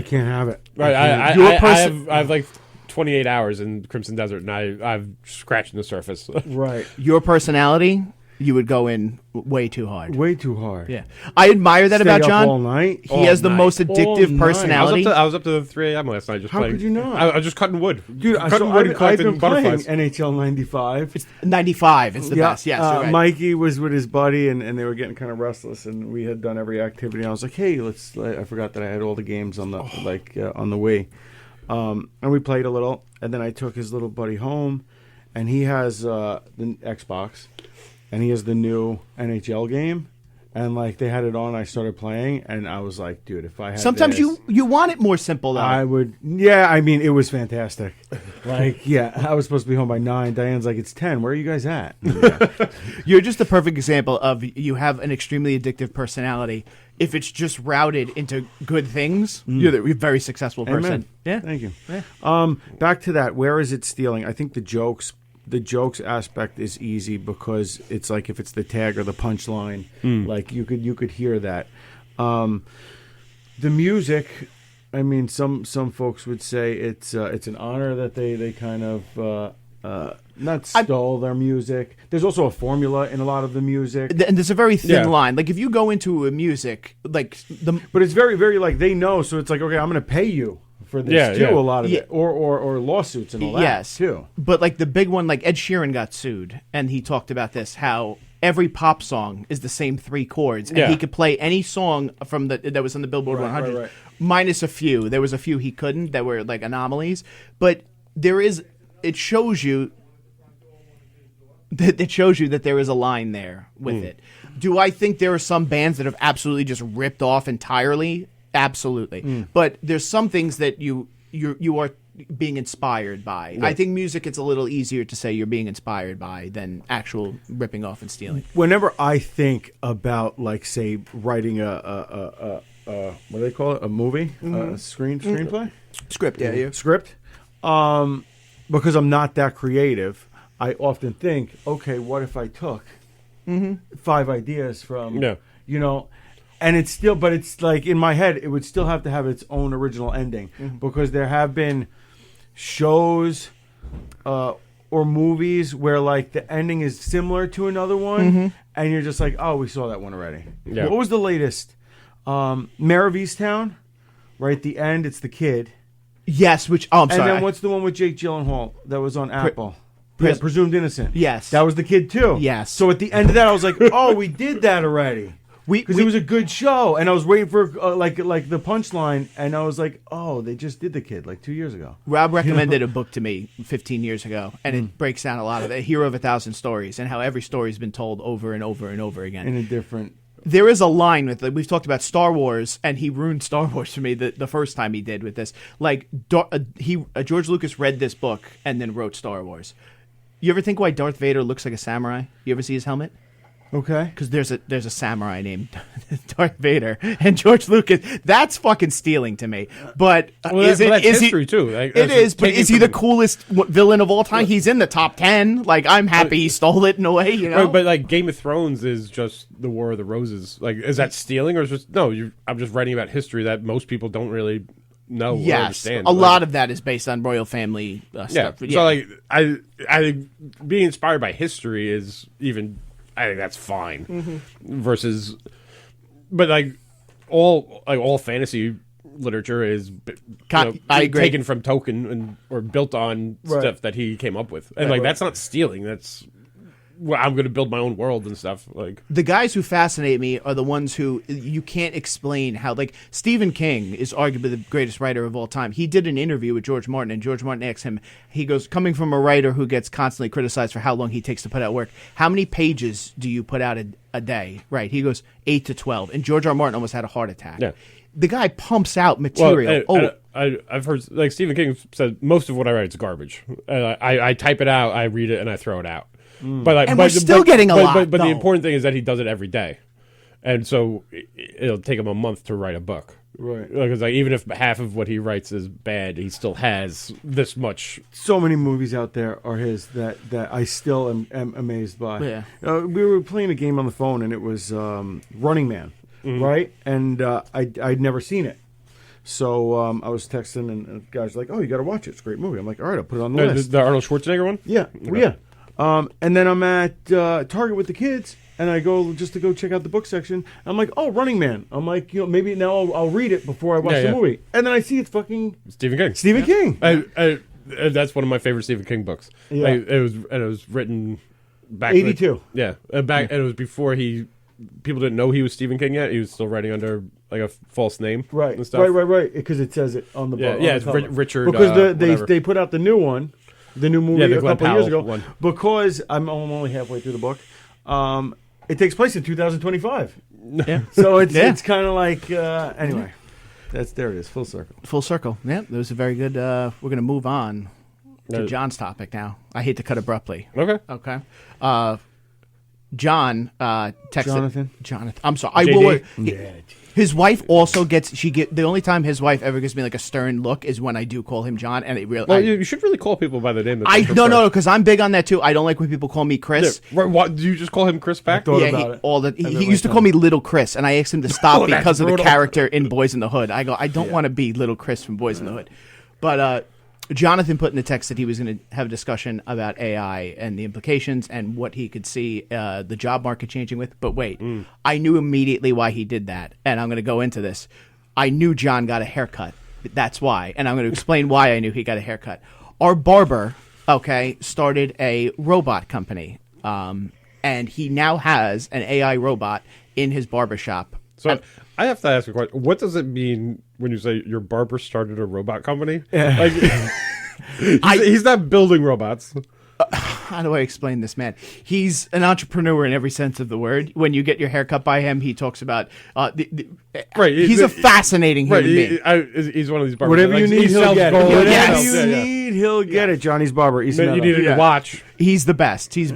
can't have it. Right, I have 28 hours in Crimson Desert, and I've scratched the surface. Right, your personality you would go in way too hard. Way too hard. Yeah, I admire that Stay about up John. all night. He has the night. most All addictive night. personality. I was up to 3 a.m. last night just How playing. could you not? I was just cutting wood. Dude, cutting so wood and I've collecting been playing butterflies. NHL 95. 95 is the best. Yes, you're right. Mikey was with his buddy, and they were getting kind of restless, and we had done every activity. I was like, "Hey, let's." I forgot that I had all the games on the on the Wii, and we played a little. And then I took his little buddy home, and he has the Xbox, and he has the new NHL game. And like they had it on, I started playing, and I was like, "Dude, if I had Sometimes this, you want it more simple though. I would." Yeah, I mean, it was fantastic. Like, yeah, I was supposed to be home by 9. Diane's like, "It's 10. Where are you guys at?" Yeah. You're just a perfect example of you have an extremely addictive personality. If it's just routed into good things, you're a very successful person. Amen. Yeah. Thank you. Yeah. Back to that. Where is it stealing? I think the jokes aspect is easy because it's like if it's the tag or the punchline, like you could hear that. The music, I mean, some folks would say it's an honor that they kind of not stole their music. There's also a formula in a lot of the music. And there's a very thin Yeah. line. Like if you go into a music, like But it's very, very like they know, so it's like, okay, I'm going to pay you for this Yeah, too. yeah. A lot of Yeah. it, or lawsuits and all that yes, too. But like the big one, like Ed Sheeran got sued, and he talked about this how every pop song is the same 3 chords, and Yeah. he could play any song from that was on the Billboard Right, 100, right. minus a few. There was a few he couldn't that were like anomalies, but it shows you. It shows you that there is a line there with it. Do I think there are some bands that have absolutely just ripped off entirely? Absolutely. But there's some things that you are being inspired by. I think music, it's a little easier to say you're being inspired by than actual ripping off and stealing. Whenever I think about, like, say, writing a what do they call it? A movie, a screenplay, Script, yeah. script. Because I'm not that creative, I often think, okay, what if I took 5 ideas from, Yeah. and it's still, but it's like in my head, it would still have to have its own original ending because there have been shows or movies where like the ending is similar to another one, and you're just like, oh, we saw that one already. Yeah. What was the latest? Mayor of Easttown, right? At the end, it's the kid. Yes, I'm And sorry. then what's the one with Jake Gyllenhaal that was on Apple? Pris- Presumed Innocent. Yes. That was the kid too. Yes. So at the end of that, I was like, oh, we did that already. Because it was a good show, and I was waiting for like the punchline, and I was like, oh, they just did the kid like 2 years ago. Rob recommended a book to me 15 years ago, and it breaks down a lot of it. Hero of 1,000 Stories, and how every story's been told over and over and over again. In a different. There is a line with it. We've talked about Star Wars, and he ruined Star Wars for me the first time he did with this. Like, George Lucas read this book and then wrote Star Wars. You ever think why Darth Vader looks like a samurai? You ever see his helmet? Okay. Because there's a samurai named Darth Vader, and George Lucas. That's fucking stealing to me. But That's history too. Like, it is, but taken is he the from- coolest villain of all time? He's in the top 10. Like, I'm happy he stole it in a way, you know? Right, but like Game of Thrones is just the War of the Roses. Like, is that stealing or is just no? I'm just writing about history that most people don't really know or Yes, understand. a Like, lot of that is based on royal family yeah. stuff. So like I being inspired by history is even. I think that's fine. Versus, but like all fantasy literature is I agree. taken from Tolkien or built on stuff that he came up with, and like that's not stealing. That's I'm going to build my own world and stuff. Like The guys who fascinate me are the ones who you can't explain how. Like Stephen King is arguably the greatest writer of all time. He did an interview with George Martin, and George Martin asked him. He goes, coming from a writer who gets constantly criticized for how long he takes to put out work, how many pages do you put out a day? Right? He goes 8 to 12, and George R. Martin almost had a heart attack. Yeah. The guy pumps out material. I've heard like Stephen King said most of what I write is garbage. I type it out, I read it, and I throw it out. But like, And we're still getting a lot, But the though. important thing is that he does it every day, and so it'll take him a month to write a book. Right. Because like even if half of what he writes is bad, he still has this much. So many movies out there are his that I still am amazed by. Yeah. We were playing a game on the phone, and it was Running Man, right? And I'd never seen it. So I was texting, and the guy's like, "Oh, you got to watch it. It's a great movie." I'm like, "All right, I'll put it on the list." The Arnold Schwarzenegger one. Yeah, yeah. And then I'm at Target with the kids, and I go just to go check out the book section. I'm like, oh, Running Man. I'm like, maybe now I'll read it before I watch the movie. And then I see it's fucking Stephen King. Stephen King. That's one of my favorite Stephen King books. Yeah. It was written back 82. And it was before people didn't know he was Stephen King yet. He was still writing under like a false name, Right, and stuff. right. Because it says it on the book. It's Richard. Because whatever. they put out the new one, the new movie the a Glenn couple of years Powell ago. one. Because I'm only halfway through the book. It takes place in 2025. Yeah. So it's kind of like anyway. There it is, full circle. Full circle. Yeah, that was a very good. We're going to move on to Uh, John's topic now. I hate to cut abruptly. Okay. Okay. John texted Jonathan. I'm sorry. I JD? will. His wife also gets. The only time his wife ever gives me like a stern look is when I do call him John, and it really. Well, you should really call people by the name. That I they prefer. no, because I'm big on that too. I don't like when people call me Chris. Yeah, what, do you just call him Chris back? thought Yeah, about it. he used to call me Little Chris, and I asked him to stop Oh, that's because of the brutal. character in Boys in the Hood. I go, I don't want to be Little Chris from Boys in the Hood. But Jonathan put in the text that he was going to have a discussion about AI and the implications and what he could see the job market changing with. But wait, I knew immediately why he did that, and I'm going to go into this. I knew John got a haircut. That's why, and I'm going to explain why I knew he got a haircut. Our barber, started a robot company, and he now has an AI robot in his barbershop. So I have to ask a question. What does it mean when you say your barber started a robot company? Like, he's not building robots. How do I explain this man? He's an entrepreneur in every sense of the word. When you get your hair cut by him, he talks about Right, He's a fascinating human being. He's one of these barbers. Whatever you need, he'll sells get it. gold. Whatever Yes. you need, he'll get it. Johnny's barber. You needed a watch. He's the best. He's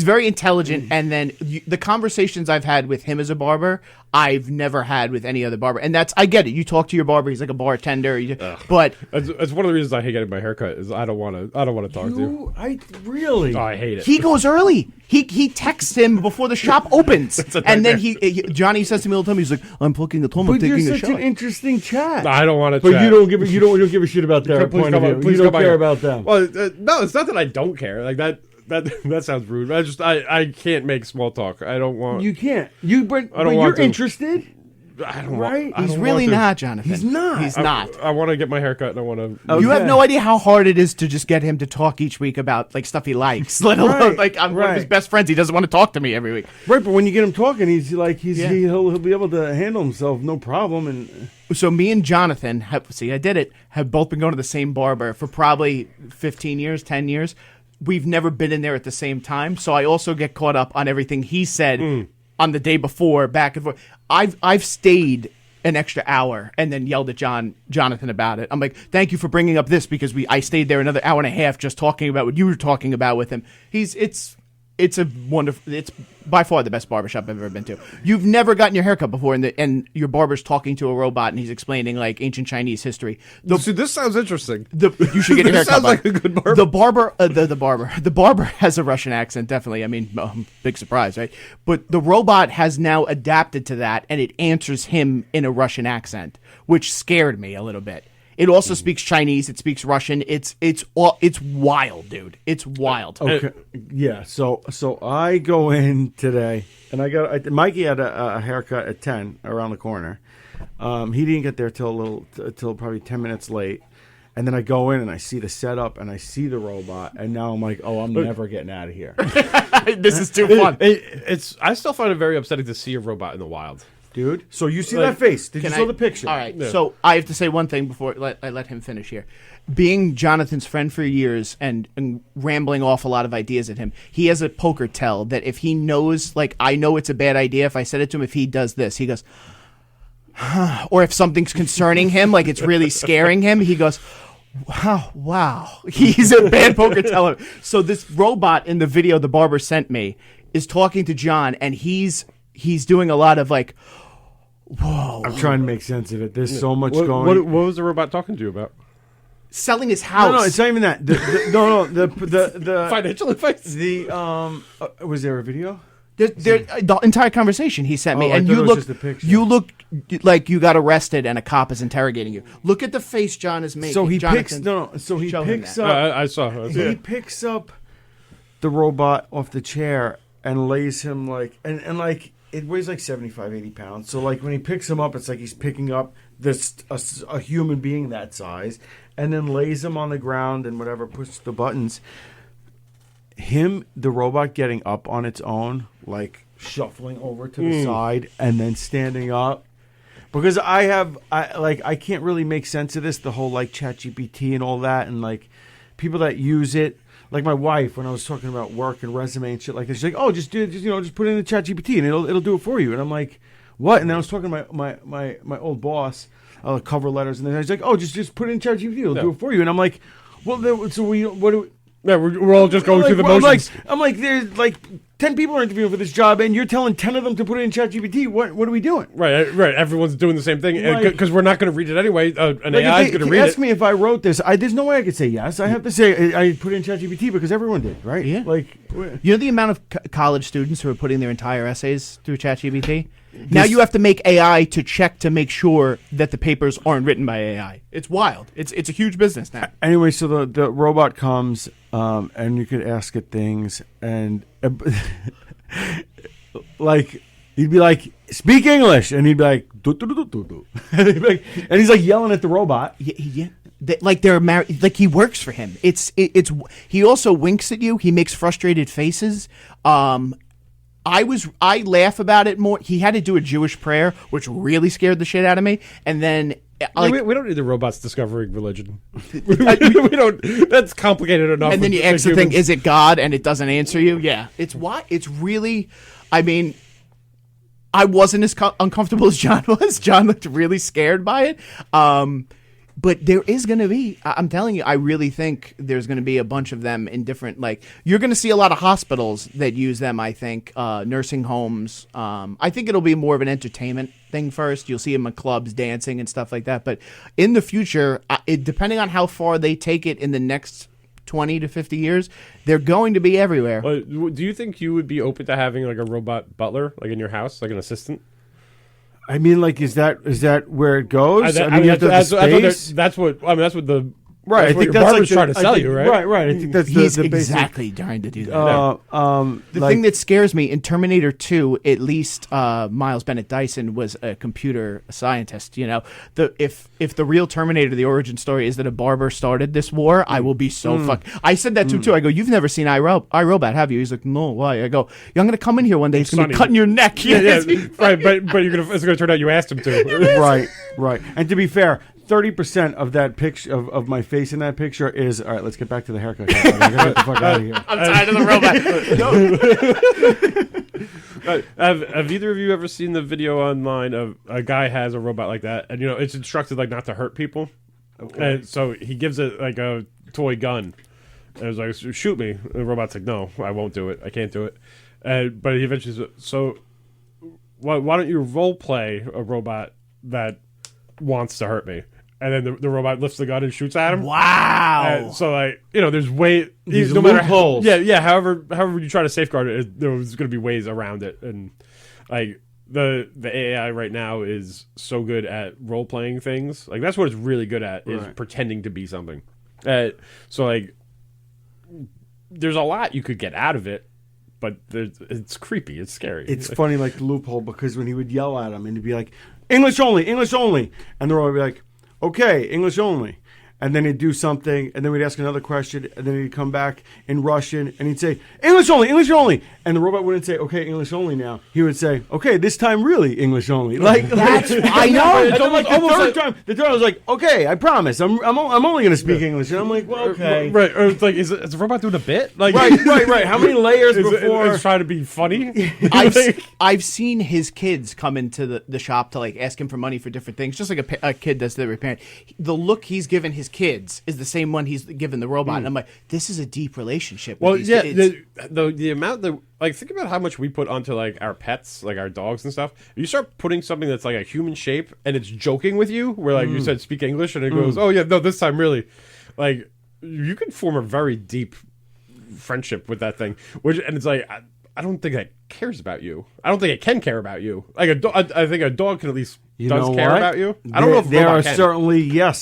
very intelligent. And then the conversations I've had with him as a barber, I've never had with any other barber. And I get it. You talk to your barber. He's like a bartender. But That's one of the reasons I hate getting my haircut. Is I don't want to talk to you. I really. Oh, I hate it. he goes early. He texts him before the shop opens, and then Johnny says to me all the time, he's like, "I'm plucking a tom. I'm But you're taking a such shot." an interesting chat. I don't want to. But you don't give a shit about their point of view. You don't care about them. Well, no, it's not that I don't care. Like that sounds rude. I can't make small talk. I don't want. You can't. But want you're to. interested. I don't Right? want. I He's don't really want to. not, Jonathan. He's not. He's not. I want to get my haircut and I want to. You have Okay. no idea how hard it is to just get him to talk each week about like stuff he likes. Let alone Right, like I'm one of his right. best friends. He doesn't want to talk to me every week. Right, but when you get him talking, Yeah. he'll be able to handle himself, no problem. And So me and Jonathan have both been going to the same barber for probably 15 years, 10 years. We've never been in there at the same time. So I also get caught up on everything he said on the day before, back and forth. I've stayed an extra hour and then yelled at Jonathan about it. I'm like, thank you for bringing up this because I stayed there another hour and a half just talking about what you were talking about with him. It's a wonderful. It's by far the best barbershop I've ever been to. You've never gotten your haircut before, and your barber's talking to a robot, and he's explaining like ancient Chinese history. See, this sounds interesting. You should get your This haircut. sounds like a good barber. The barber has a Russian accent. Definitely. I mean, big surprise, right? But the robot has now adapted to that, and it answers him in a Russian accent, which scared me a little bit. It also speaks Chinese. It speaks Russian. It's wild, dude. It's wild. okay, yeah. So I go in today, and Mikey had a haircut at 10 around the corner. He didn't get there till probably 10 minutes late. And then I go in and I see the setup and I see the robot, and now I'm like, oh, I'm never getting out of here, This is too fun. I still find it very upsetting to see a robot in the wild. dude. So you see that face? Did you Can saw I- the picture? All right. So I have to say one thing before I let him finish here. Being Jonathan's friend for years and rambling off a lot of ideas at him, he has a poker tell that if he knows, like I know it's a bad idea, if I said it to him, if he does this, he goes, huh. Or if something's concerning him, like it's really scaring him, he goes, wow. He's a bad poker teller. So this robot in the video the barber sent me is talking to John, and he's doing a lot of like, whoa. I'm trying to make sense of it. There's so much What going. was the robot talking to you about? Selling his house. No, it's not even that. The Financial advice. was there a video? The entire conversation he sent me, Oh, I and thought you it was look, just a picture. you look like you got arrested and a cop is interrogating you. Look at the face John is making. So he Jonathan, picks. No. So he show him picks that. up. I saw. He picks up the robot off the chair and lays him like, and like, it weighs like 75, 80 pounds. So like when he picks him up, it's like he's picking up a human being that size, and then lays him on the ground and whatever, pushes the buttons. The robot getting up on its own, like shuffling over to the side and then standing up. Because I can't really make sense of this, the whole like ChatGPT and all that, and like people that use it. Like my wife, when I was talking about work and resume and shit like this, she's like, "Oh, just put it in the ChatGPT and it'll do it for you." And I'm like, "What?" And then I was talking to my old boss, cover letters, and then he's like, "Oh, just put it in ChatGPT, it'll do it for you." And I'm like, "Well, what do we?" Yeah, we're all just going through the motions. I'm like, there's like 10 people are interviewing for this job, and you're telling 10 of them to put it in ChatGPT. What are we doing? Right. Everyone's doing the same thing because we're not going to read it anyway. An Like, AI is going to read it. Ask me if I wrote this. There's no way I could say yes. I have to say I put it in ChatGPT because everyone did, right? Yeah. Like, You know the amount of college students who are putting their entire essays through ChatGPT? Now you have to make AI to check to make sure that the papers aren't written by AI. It's wild. It's a huge business now. anyway, so the robot comes, and you could ask it things, and like he'd be like, "Speak English," and he'd be like, "Do, do, do, do, do." And he's like yelling at the robot. Yeah. Like they're married. Like he works for him. It's. He also winks at you. He makes frustrated faces. I laugh about it more. He had to do a Jewish prayer, which really scared the shit out of me. And then like, we don't need the robots discovering religion. we don't. That's complicated enough. and then you ask the thing, is it God? And it doesn't answer you. Yeah, it's why it's really. I mean, I wasn't as uncomfortable as John was. John looked really scared by it. But there is going to be, I'm telling you, I really think there's going to be a bunch of them in different, like, you're going to see a lot of hospitals that use them, I think, nursing homes. I think it'll be more of an entertainment thing first. You'll see them in clubs dancing and stuff like that. But in the future, depending on how far they take it in the next 20 to 50 years, they're going to be everywhere. Well, do you think you would be open to having like a robot butler, like in your house, like an assistant? I mean, like, is that where it goes? That's what the right. I think your barber's trying to sell you, right? Right. I think that's He's the basic. exactly trying to do that. The Like, thing that scares me in Terminator 2, at least Miles Bennett Dyson was a computer scientist. You know, if the real Terminator, the origin story is that a barber started this war, I will be so fucked. I said that to him too. I go, "You've never seen iRobot, have you?" He's like, "No, why?" I go, "I'm going to come in here one day. It's going to be cutting your neck." Yeah, right. But it's going to turn out you asked him to. right. And to be fair, 30% of that picture of my face in that picture is all right. Let's get back to the haircut. I gotta get the fuck out of here. I'm tired of the robot. Have either of you ever seen the video online of a guy has a robot like that, and it's instructed like not to hurt people. Okay. And so he gives it like a toy gun. And it was like, "Shoot me." And the robot's like, "No, I won't do it. I can't do it." But he eventually says, "So why don't you role play a robot that wants to hurt me?" And then the robot lifts the gun and shoots at him. Wow. So like there's These no matter loopholes. Yeah. However you try to safeguard it, there's going to be ways around it. And like the AI right now is so good at role playing things. Like that's what it's really good at is pretending to be something. So like there's a lot you could get out of it, but it's creepy. It's scary. It's funny, like the loophole, because when he would yell at him and he'd be like, "English only, English only," and the robot would be like, "Okay, English only." And then he'd do something, and then we'd ask another question, and then he'd come back in Russian, and he'd say, "English only, English only." And the robot wouldn't say, "Okay, English only now." He would say, "Okay, this time really English only." Like That's I know. And then, like the third time, I was like, "Okay, I promise, I'm only going to speak English." And I'm like, "Well, okay." Right. Or it's like, is the robot doing a bit? Like, Right. How many layers before? It's trying to be funny. I've seen his kids come into the shop to like ask him for money for different things, just like a kid does to their parent. The look he's given his kids is the same one he's given the robot, and I'm like, this is a deep relationship. Well, with these yeah, kids. the amount that like think about how much we put onto like our pets, like our dogs and stuff. You start putting something that's like a human shape and it's joking with you, where like you said speak English and it goes, "Oh yeah, no, this time really," like you can form a very deep friendship with that thing. And it's like I don't think it cares about you. I don't think it can care about you. Like I think a dog can at least You does know care what? about you? I don't know if there robot are can. certainly yeah.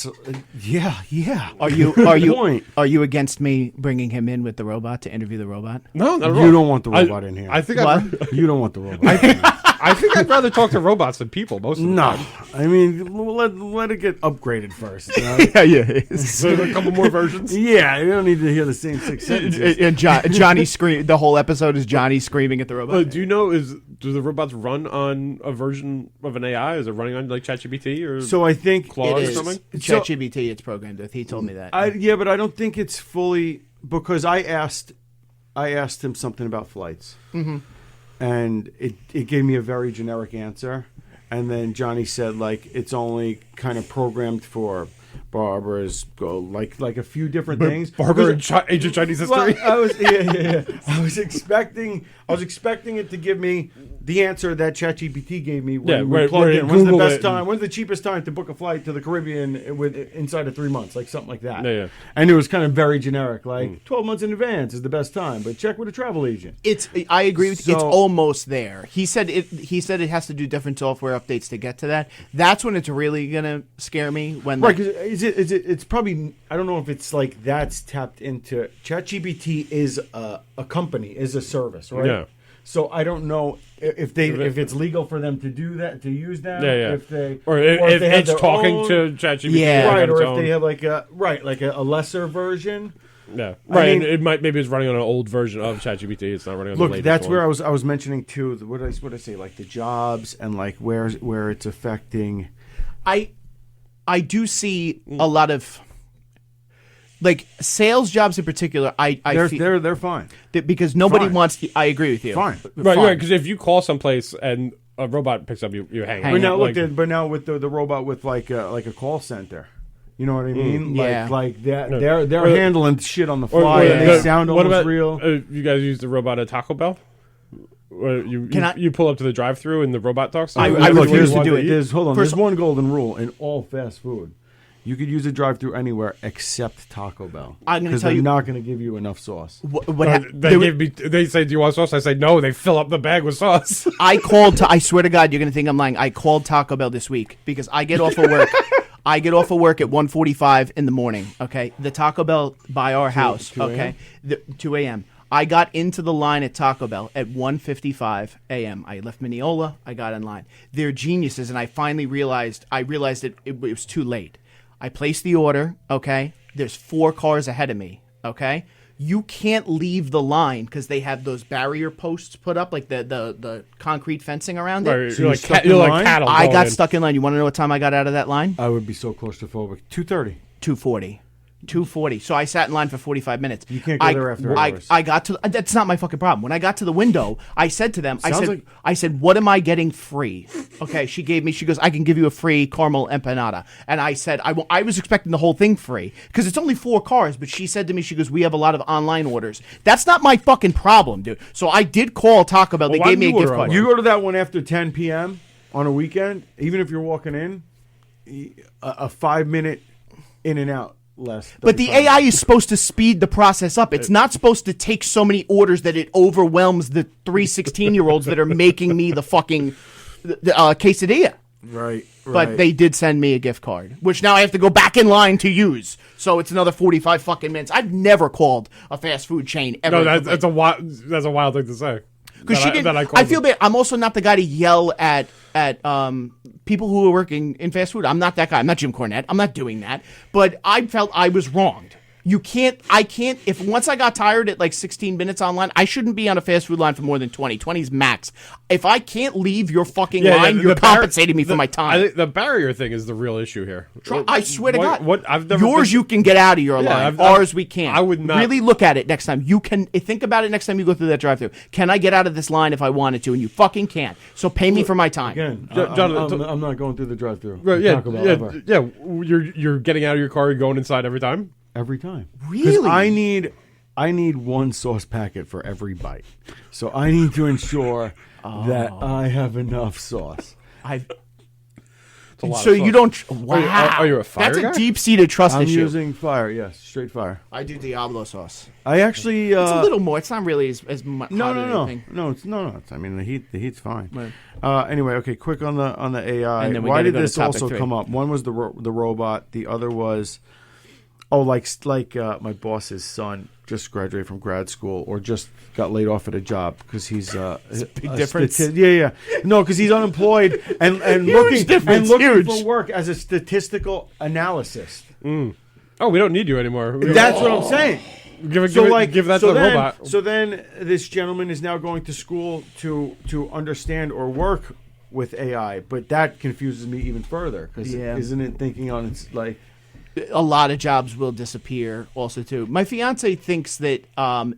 Are you Point. are you against me bringing him in with the robot to interview the robot? No, not at all. You don't want the robot in here. I think What? You don't want the robot. in here. I think I'd rather talk to robots than people most of the No, time. I mean let it get upgraded first. You know? Yeah. So a couple more versions. Yeah, you don't need to hear the same 6 sentences. And Johnny scream. The whole episode is Johnny screaming at the robot. Do you know do the robots run on a version of an AI? Is it running on like ChatGPT or So I think Claude It or is something? ChatGPT. It's programmed with. He told me that. but I don't think it's fully because I asked him something about flights, and it gave me a very generic answer, and then Johnny said like it's only kind of programmed for barbers, like a few different things. Barbers and ancient Chinese history. Well, I was expecting it to give me the answer that ChatGPT gave me when we plugged where in. you When's the Google best it time? When's the cheapest time to book a flight to the Caribbean inside of 3 months? Like something like that. Yeah. And it was kind of very generic, like 12 months in advance is the best time, but check with a travel agent. I agree with you. It's So- almost there. He said it has to do different software updates to get to that. That's when it's really gonna scare me. When Right, because it's probably, I don't know if it's like that's tapped into. ChatGPT is a company, is a service, right? Yeah. So I don't know if it's legal for them to do that, to use that. Yeah. If they if they have it's their talking own- to ChatGPT, Yeah. like right, on or its if own. they have like a lesser version. Yeah, I right. mean- and it might maybe it's running on an old version of ChatGPT. It's not running on the Look, latest that's one. where I was mentioning too. What did I say? Like the jobs and like where it's affecting. I do see a lot of like sales jobs in particular. They're fine. Because nobody Fine. wants. I agree with you. Fine. Right. Because if you call someplace and a robot picks up, you hang. Hang But up. now, Like, but now with the robot with like a call center, you know what I mean? Yeah. Like that. No. They're Or- handling shit on the or- fly. or and they sound what almost about, real. You guys use the robot at Taco Bell? Where Can you pull up to the drive-through and the robot talks. I Look, refuse here's to one- do it. Hold on. First- There's one golden rule in all fast food. You could use a drive-through anywhere except Taco Bell. I'm gonna because tell they're you- not going to give you enough sauce. They say, "Do you want sauce?" I say, "No." They fill up the bag with sauce. I swear to God, you're gonna think I'm lying. I called Taco Bell this week because I get off of work. I get off of work at 1:45 in the morning. Okay, the Taco Bell by our house. 2 a.m.? Okay, 2 a.m. I got into the line at Taco Bell at 1:55 a.m. I left Mineola. I got in line. They're geniuses, and I finally realized. It was too late. I placed the order. Okay, there's 4 cars ahead of me. Okay. You can't leave the line because they have those barrier posts put up, like the concrete fencing around it. Right, So you're you're like stuck you're in like line? cattle. I going got in. stuck in line. You want to know what time I got out of that line? I would be so claustrophobic. 2:30. 2:40. 2:40. So I sat in line for 45 minutes. You can't go there after hours. I got to. That's not my fucking problem. When I got to the window, I said to them, Sounds like- I said, what am I getting free? Okay, she goes, I can give you a free caramel empanada. And I said, I was expecting the whole thing free because it's only 4 cars. But she said to me, she goes, we have a lot of online orders. That's not my fucking problem, dude. So I did call Taco Bell. Well, They why gave me a didn't you gift order card. online? You go to that one after 10 p.m. on a weekend, even if you're walking in, a 5-minute in and out less. But the 35 AI is supposed to speed the process up. It's not supposed to take so many orders that it overwhelms the 3 16-year-olds that are making me the fucking quesadilla. Right. But they did send me a gift card, which now I have to go back in line to use. So it's another 45 fucking minutes. I've never called a fast food chain ever. No, that's a wild thing to say. Because she didn't. I called feel bad. I'm also not the guy to yell at people who are working in fast food. I'm not that guy. I'm not Jim Cornette. I'm not doing that. But I felt I was wronged. I can't, if once I got tired at like 16 minutes online, I shouldn't be on a fast food line for more than 20. 20 is max. If I can't leave your fucking line, you're compensating me for my time. I think the barrier thing is the real issue here. I swear to God. I've never Yours, you can get out of your Yeah, line. I've- Ours, we can't. I would not- Really look at it next time. You can think about it next time you go through that drive-through. Can I get out of this line if I wanted to? And you fucking can't. So pay me for my time. Again, Jonathan, I'm not going through the drive-through. Right, Taco Bell ever. yeah. You're getting out of your car and going inside every time. Every time. 'Cause Really? I need one sauce packet for every bite. So I need to ensure that I have enough sauce. It's a lot So of you sauce. don't. Wow. Are you a fire That's guy? a deep-seated trust I'm issue. using fire. Yes, straight fire. I do Diablo sauce. I actually. It's a little more. It's not really as much. No. It's, I mean, the heat's fine. Anyway, okay. Quick on the AI. And then we Why gotta did go to this topic also 3. come up? One was the robot. The other was, my boss's son just graduated from grad school or just got laid off at a job because he's big difference. Yeah. No, because he's unemployed and looking difference, for huge. work as a statistical analyst. Oh, we don't need you anymore. That's what I'm saying. Give that to the robot. So then this gentleman is now going to school to understand or work with AI, but that confuses me even further because isn't it thinking on its like A lot of jobs will disappear also too. My fiance thinks that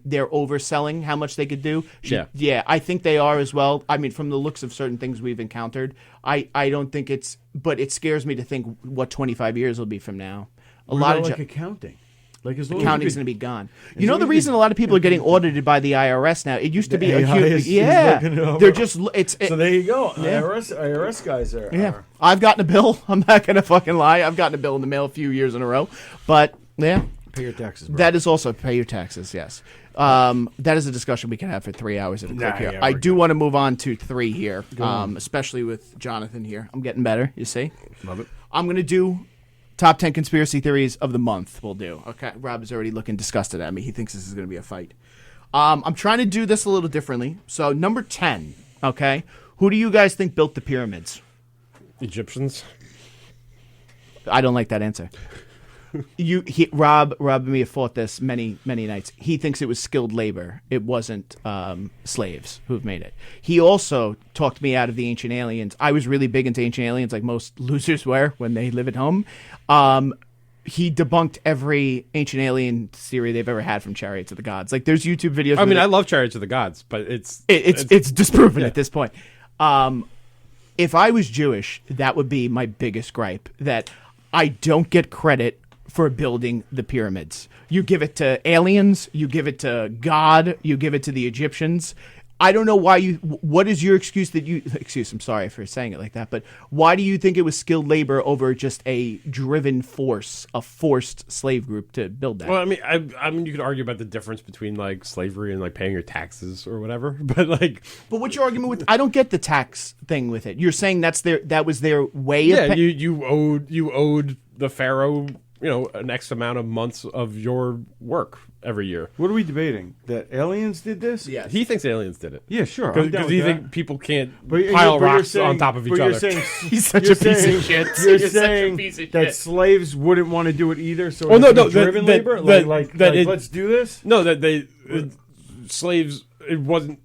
they're overselling how much they could do. Yeah, I think they are as well. I mean, from the looks of certain things we've encountered, I don't think it's, but it scares me to think what 25 years will be from now. A lot of accounting. Like as long accounting's going to be gone. You know the reason a lot of people are getting audited by the IRS now? It used to be a AI huge, is looking it over. they're just so there you go. IRS guys are. Yeah, I've gotten a bill. I'm not going to fucking lie. I've gotten a bill in the mail a few years in a row. But yeah, Pay your taxes, bro. that is also pay your taxes. Yes, that is a discussion we can have for 3 hours at a clip here. yeah, I we're do want to move on to 3 here, especially with Jonathan here. I'm getting better. You see, Love it. I'm going to do top 10 conspiracy theories of the month. We'll do. Okay, Rob is already looking disgusted at me. He thinks this is going to be a fight. I'm trying to do this a little differently. So number 10. Okay, who do you guys think built the pyramids? Egyptians. I don't like that answer. Rob and me have fought this many nights. He thinks it was skilled labor. It wasn't slaves who've made it. He also talked me out of the ancient aliens. I was really big into ancient aliens, like most losers were when they live at home. He debunked every ancient alien theory they've ever had from Chariots of the Gods. Like there's YouTube videos. I mean, I love Chariots of the Gods, but it's disproven at this point. If I was Jewish, that would be my biggest gripe. That I don't get credit for building the pyramids. You give it to aliens, you give it to God, you give it to the Egyptians. I don't know why what is your excuse I'm sorry for saying it like that, but why do you think it was skilled labor over just a driven force, a forced slave group to build that? Well, I mean, you could argue about the difference between like slavery and like paying your taxes or whatever, but what's your argument with? I don't get the tax thing with it. You're saying that was their way of you owed the pharaoh, an X amount of months of your work every year. What are we debating? That aliens did this? Yeah. He thinks aliens did it. Yeah, sure. I'm down Because with you that. think people can't But pile you're rocks saying- on top of each but other. You're saying, He's such you're a piece saying- of shit. You're He's such a saying piece of that shit. slaves wouldn't want to do it either, so Oh, no, it's no, driven labor? Let's do this? No, that slaves. It wasn't.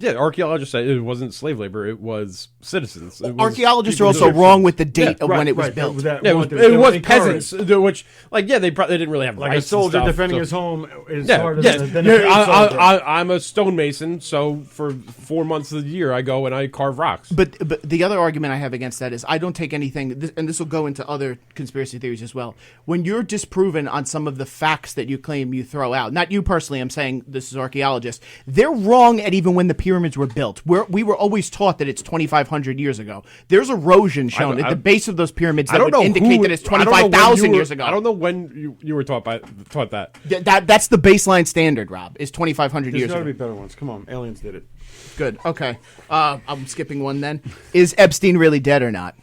Archaeologists say it wasn't slave labor. It was citizens. It was Archaeologists are people also who- wrong with the date of Right, when it was right, built. that Yeah, wanted- it they was were peasants, encouraged. which, they didn't really have Like a rights soldier and stuff, defending so- his home is Yeah, harder yeah. than a paid soldier. I'm a stonemason, so for 4 months of the year, I go and I carve rocks. But the other argument I have against that is I don't take anything, and this will go into other conspiracy theories as well. When you're disproven on some of the facts that you claim you throw out, not you personally, I'm saying this is archaeologists, they're wrong at even when the pyramids were built. We were always taught that it's 2,500 years ago. There's erosion shown at the base of those pyramids that would indicate that it's 25,000 years ago. I don't know when you were taught that. That's the baseline standard, Rob, is 2,500 There's years got to ago. be better ones. Come on, aliens did it. Good. Okay. I'm skipping one then. Is Epstein really dead or not?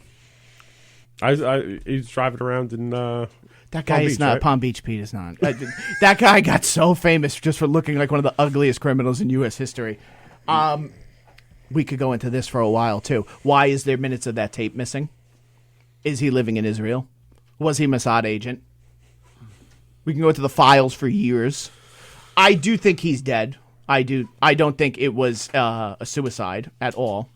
He's driving around in. That guy Palm is Beach, not. right? Palm Beach Pete is not. That guy got so famous just for looking like one of the ugliest criminals in U.S. history. We could go into this for a while, too. Why is there minutes of that tape missing? Is he living in Israel? Was he a Mossad agent? We can go into the files for years. I do think he's dead. I don't think it was a suicide at all.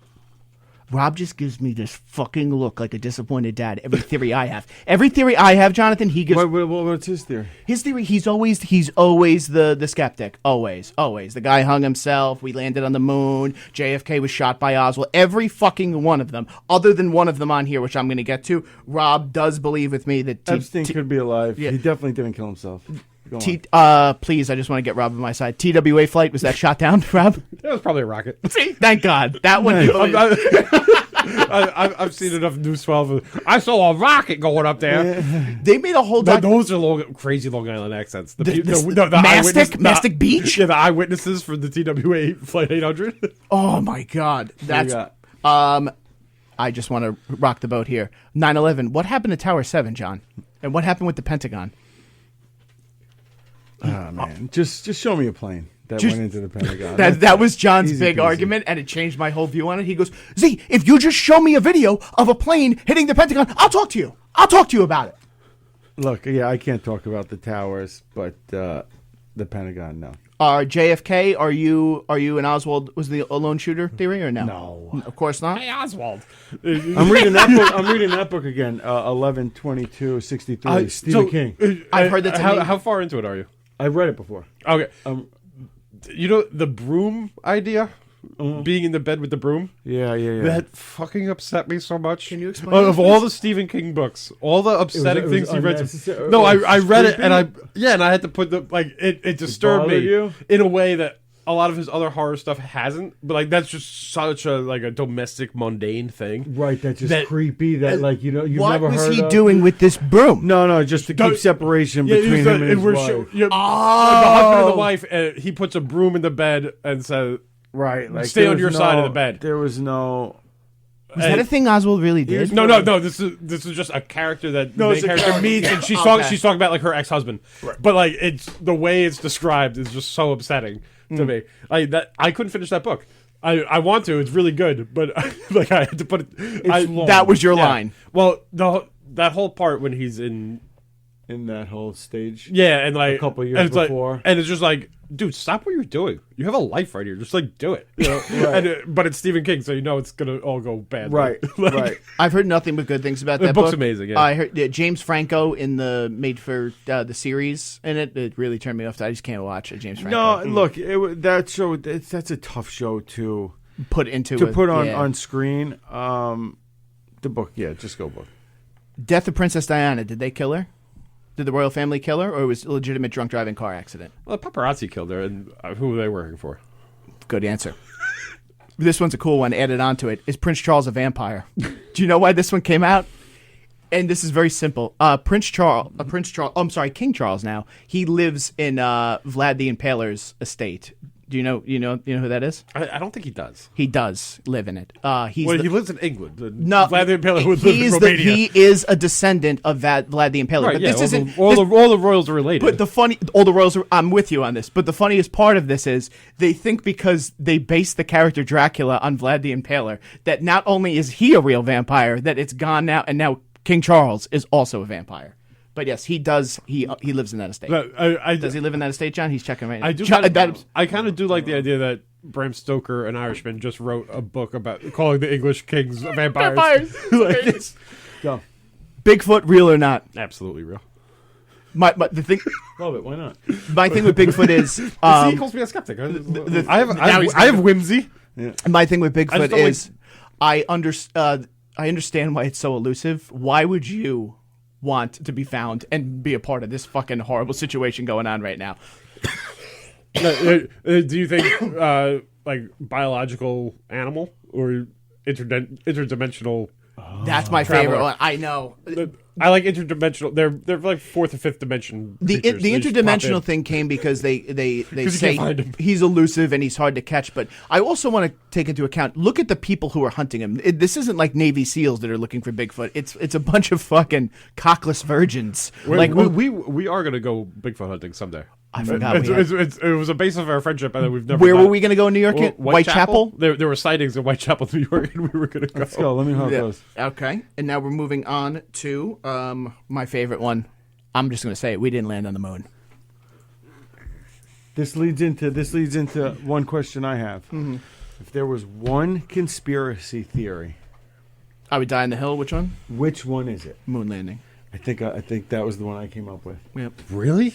Rob just gives me this fucking look like a disappointed dad. Every theory I have, Jonathan, he gives. What's his theory? His theory, he's always the skeptic. Always. The guy hung himself. We landed on the moon. JFK was shot by Oswald. Every fucking one of them, other than one of them on here, which I'm going to get to. Rob does believe with me that Epstein could be alive. Yeah. He definitely didn't kill himself. Go on. Please, I just want to get Rob on my side. TWA flight, was that shot down, Rob? That was probably a rocket. See, thank God. That one. I've seen enough News 12. I saw a rocket going up there. They made a whole Those are crazy Long Island accents. The Mastic Beach? Yeah, the eyewitnesses for the TWA Flight 800. Oh my God. That's I just want to rock the boat here. 9/11. What happened to Tower 7, John? And what happened with the Pentagon? Oh man, just show me a plane that went into the Pentagon. That was John's Easy big peasy. argument, and it changed my whole view on it. He goes, Z, if you just show me a video of a plane hitting the Pentagon, I'll talk to you. I'll talk to you about it. Look, yeah, I can't talk about the towers, but the Pentagon, no. JFK, are you an Oswald was the lone shooter theory or no? No. Of course not. Hey, Oswald. I'm reading that book. I'm reading that book again. 11/22/63. Stephen King. I've heard that. How far into it are you? I've read it before. Okay. You know the broom idea? Being in the bed with the broom? Yeah. That fucking upset me so much. Can you explain Of this, all please? the Stephen King books, all the upsetting It was things he read. unnecessary. No, It was I read it and creepy? and I had to put it disturbed bothered me you? in a way that a lot of his other horror stuff hasn't. But like that's just such a domestic mundane thing. Right, that's just creepy. That you've What never was heard he of. doing with this broom? No, just to keep separation between him and his wife. The husband and the wife. He puts a broom in the bed and says, Right, like Stay there on was your side of the bed. There was no. Was that a thing Oswald really did? No. This is just a character that the it's main a character character. meets, and she's talking about like her ex-husband. Right. But like it's the way it's described is just so upsetting to me. Like that, I couldn't finish that book. I want to. It's really good, but like I had to put it. long. That was your line. Well, that whole part when he's in that whole stage. Yeah, and like a couple years and it's before. like, and it's just like, dude, stop what you're doing. You have a life right here. Just like do it. You know? Right. But it's Stephen King, so you know it's gonna all go bad. Right, right. I've heard nothing but good things about The that book's book. amazing, yeah. I heard James Franco in the made for the series, and it really turned me off. I just can't watch a James Franco. No, look, that show. That's a tough show to put into put on yeah. on screen. The book, yeah, just go book. Death of Princess Diana. Did they kill her? Did the royal family kill her, or was it a legitimate drunk driving car accident? Well, the paparazzi killed her, and who were they working for? Good answer. This one's a cool one. Added onto it. Is Prince Charles a vampire? Do you know why this one came out? And this is very simple. King Charles. Now he lives in Vlad the Impaler's estate. Do you know who that is? I don't think he does. He does live in it. He lives in England. No, Vlad the Impaler would live in Romania. He is a descendant of Vlad the Impaler. Right, but yeah, this isn't all the royals are related. But all the royals. I'm with you on this. But the funniest part of this is they think because they base the character Dracula on Vlad the Impaler that not only is he a real vampire, that it's gone now, and now King Charles is also a vampire. But yes, he does. He lives in that estate. Does he live in that estate, John? He's checking right now. I kind of do like the idea that Bram Stoker, an Irishman, just wrote a book about calling the English kings vampires. Like, it's Go. Bigfoot, real or not? absolutely real. The thing. Love it. Why not? My thing with Bigfoot is. See, he calls me a skeptic. I have whimsy. My thing with I Bigfoot just don't is, I understand why it's so elusive. Why would you want to be found and be a part of this fucking horrible situation going on right now? Do you think like biological animal or interdimensional? That's my favorite one. I know. I like interdimensional. They're like fourth or fifth dimension. The creatures. They just pop interdimensional in. thing came because they you say can't find him. he's elusive and he's hard to catch. But I also want to take into account, look at the people who are hunting him. This isn't like Navy SEALs that are looking for Bigfoot. It's a bunch of fucking cockless virgins. We are gonna go Bigfoot hunting someday. I forgot. It was a base of our friendship, and then we've never. Where were we going to go in New York? Whitechapel? There were sightings in Whitechapel, New York, and we were going to go. Let's go. Let me know how it goes. Okay, and now we're moving on to my favorite one. I'm just going to say it. We didn't land on the moon. This leads into one question I have. Mm-hmm. If there was one conspiracy theory, I would die on the hill. Which one? which one is it? Moon landing. I think that was the one I came up with. Yep. Really?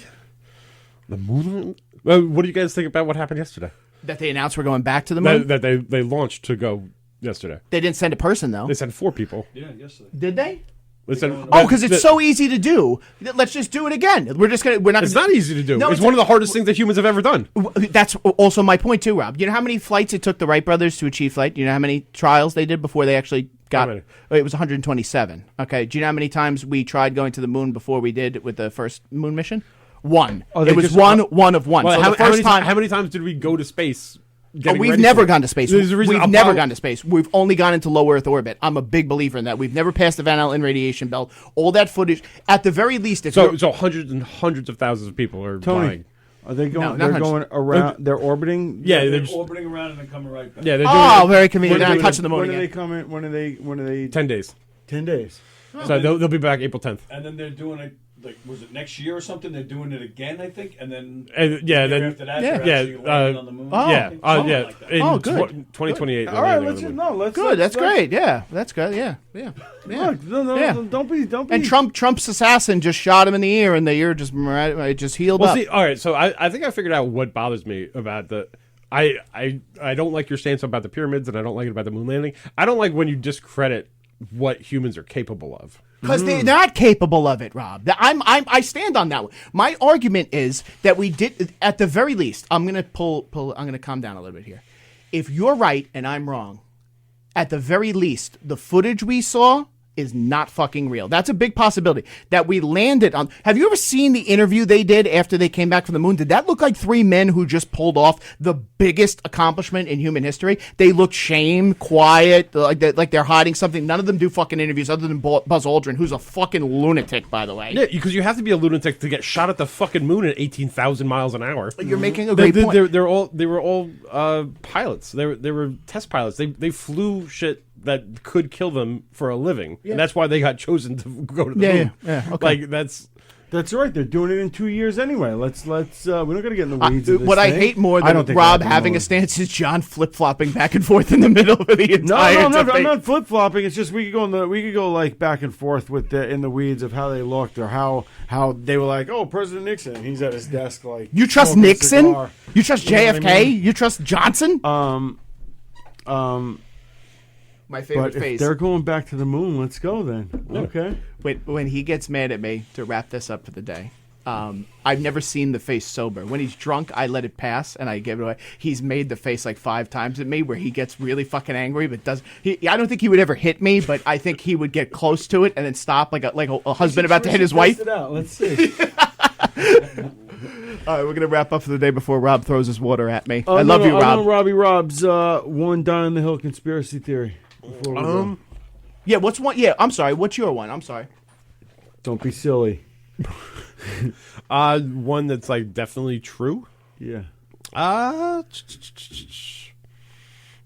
The moon? What do you guys think about what happened yesterday? That they announced we're going back to the moon. That they launched to go yesterday. They didn't send a person though. They sent 4 people. Yeah, yesterday. Did they? Listen. Oh, because it's so easy to do. Let's just do it again. We're not. It's not easy to do. No, it's one of the hardest things that humans have ever done. That's also my point too, Rob. You know how many flights it took the Wright brothers to achieve flight? You know how many trials they did before they actually got many? it? Was 127. Okay. Do you know how many times we tried going to the moon before we did with the first moon mission? One. Oh, it was one of one. Well, So the first time. how many times did we go to space? We've never gone to space. There's a reason We've never gone to space. We've only gone into low Earth orbit. I'm a big believer in that. We've never passed the Van Allen radiation belt. All that footage, at the very least, if So hundreds and hundreds of thousands of people are Tony, flying. are they going? No, not they're hundreds. going around. They're orbiting. Yeah, they're They're just, orbiting around and then coming right back. yeah, they're doing very convenient. They're When not do touching the moon When are they again. coming? When are they? 10 days. 10 days. So they'll be back April 10th. And then they're doing it, like, was it next year or something? They're doing it again, I think. And then And, yeah, the year then after that, yeah. they're Yeah, actually landing on the moon. oh, yeah, Something yeah. like that. In Oh, good. 2028. they're All right, landing let's on the just moon. let's. Good. That's let's- great. Yeah, that's good. Yeah. Look, no, Yeah. don't be. And Trump's assassin just shot him in the ear, and the ear just healed Well, up. see, all right. So I think I figured out what bothers me about the. I don't like your stance about the pyramids, and I don't like it about the moon landing. I don't like when you discredit what humans are capable of. Because they're not capable of it, Rob. I stand on that one. My argument is that we did, at the very least, I'm going to calm down a little bit here. If you're right and I'm wrong, at the very least, the footage we saw is not fucking real. That's a big possibility that we landed on. Have you ever seen the interview they did after they came back from the moon? Did that look like three men who just pulled off the biggest accomplishment in human history? They look shamed, quiet, like they're hiding something. None of them do fucking interviews other than Buzz Aldrin, who's a fucking lunatic, by the way. Yeah, because you have to be a lunatic to get shot at the fucking moon at 18,000 miles an hour. You're making a great point. They were all pilots. They were test pilots. They flew shit that could kill them for a living, and that's why they got chosen to go to the moon. Yeah, okay. Like that's right. They're doing it in 2 years anyway. Let's. We're not going to get in the weeds. of this What I thing. hate more I than don't think Rob that's having more. a stance is John flip flopping back and forth in the middle of the entire No, I'm debate. not flip flopping. It's just we could go like back and forth with in the weeds of how they looked or how they were like, oh, President Nixon, he's at his desk like. You trust smoking a Nixon? cigar. You trust You know what I JFK? mean? You trust Johnson? My But favorite if face. they're going back to the moon, let's go then. Okay. When he gets mad at me, to wrap this up for the day, I've never seen the face sober. When he's drunk, I let it pass and I give it away. He's made the face like 5 times at me where he gets really fucking angry, but I don't think he would ever hit me, but I think he would get close to it and then stop like a husband about to hit his wife. Test it out. Let's see. All right, we're gonna wrap up for the day before Rob throws his water at me. I love you, Rob. I Robbie Rob's one down in the hill conspiracy theory. Before we go. Yeah, what's one? Yeah, I'm sorry. What's your one? I'm sorry. Don't be silly. one that's like definitely true. Yeah.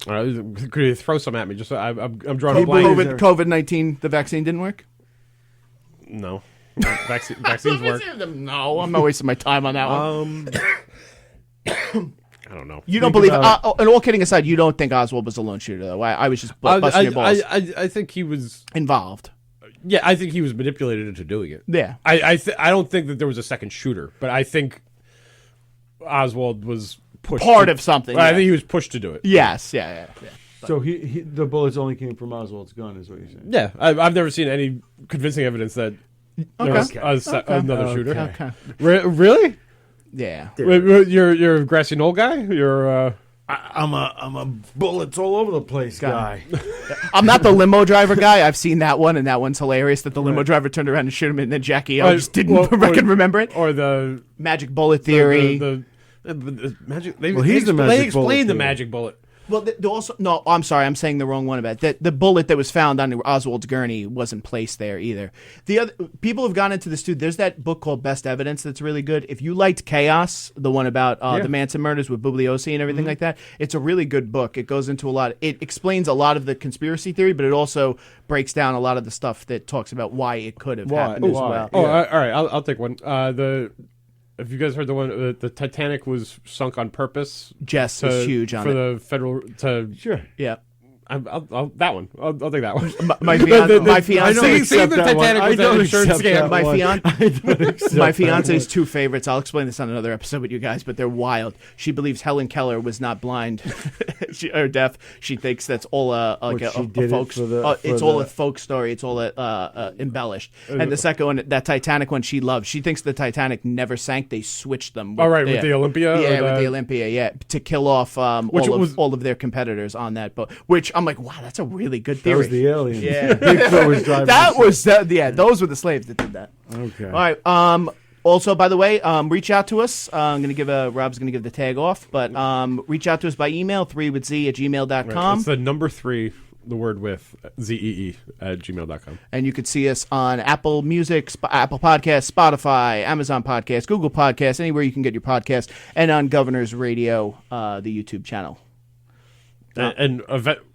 Could you throw some at me? Just I'm drawing a blank. COVID-19, the vaccine didn't work? No, vaccines work. No, I'm not wasting my time on that one. I don't know. You don't Think believe, about and all kidding aside, you don't think Oswald was a lone shooter, though. I was just busting your balls. I think he was. Involved. Yeah, I think he was manipulated into doing it. Yeah. I don't think that there was a second shooter, but I think Oswald was pushed. Part of something. I yeah. think he was pushed to do it. Yes, yeah. So the bullets only came from Oswald's gun, is what you're saying? Yeah, I've never seen any convincing evidence that there was another shooter. Okay. Really? Yeah. You're a grassy knoll guy. You're. I'm a bullets all over the place guy. I'm not the limo driver guy. I've seen that one, and that one's hilarious that the limo driver turned around and shoot him, and then Jackie O just didn't remember it. Or the Magic bullet theory. The magic. He's the magic bullet. They explained the theory. magic bullet. Well, also no. I'm sorry. I'm saying the wrong one about it. The bullet that was found on Oswald's gurney wasn't placed there either. The other people have gone into this too. There's that book called Best Evidence that's really good. If you liked Chaos, the one about the Manson murders with Bugliosi and everything like that, it's a really good book. It goes into a lot. It explains a lot of the conspiracy theory, but it also breaks down a lot of the stuff that talks about why it could have happened as well. Oh, all right. I'll take one. Have you guys heard the one? The Titanic was sunk on purpose. Jess is huge on for it. the federal to Sure. Yeah. I'll that one. I'll take that one. My I fiance. don't See accept the that one. Titanic I was an don't insurance accept scam. that My one. fian- I don't accept My that fiance's one. two favorites. I'll explain this on another episode with you guys, but they're wild. She believes Helen Keller was not blind or deaf. She thinks that's all like What, she a did it folk. for the- It's for all the- a folk story. It's all embellished. And the second one, that Titanic one, she loves. She thinks the Titanic never sank. They switched them. All right, with the Olympia. Yeah, or with the Olympia, yeah, to kill off all of their competitors on that boat. Which I'm like, wow, that's a really good theory. That was the alien. Yeah. Bigfoot was driving. That the was yeah. Those were the slaves that did that. ship. Okay. All right. Also, by the way, reach out to us. I'm gonna give Rob's gonna give the tag off, but reach out to us by email 3withz@gmail.com. It's the number 3, the word with ZEE at gmail.com. And you could see us on Apple Music, Apple Podcasts, Spotify, Amazon Podcasts, Google Podcasts, anywhere you can get your podcast, and on Governor's Radio, the YouTube channel. And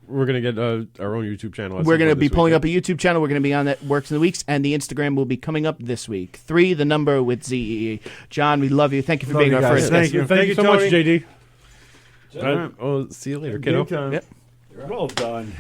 we're going to get our own YouTube channel. We're going to be pulling up a YouTube channel. We're going to be on that Works in the Weeks, and the Instagram will be coming up this week. 3, the number with ZEE. John, we love you. Thank you for Love being you our guys. first Thank guest. you. Thank you so much, Tony. JD. All right. See you later, kiddo. Big time. Yep. Well done.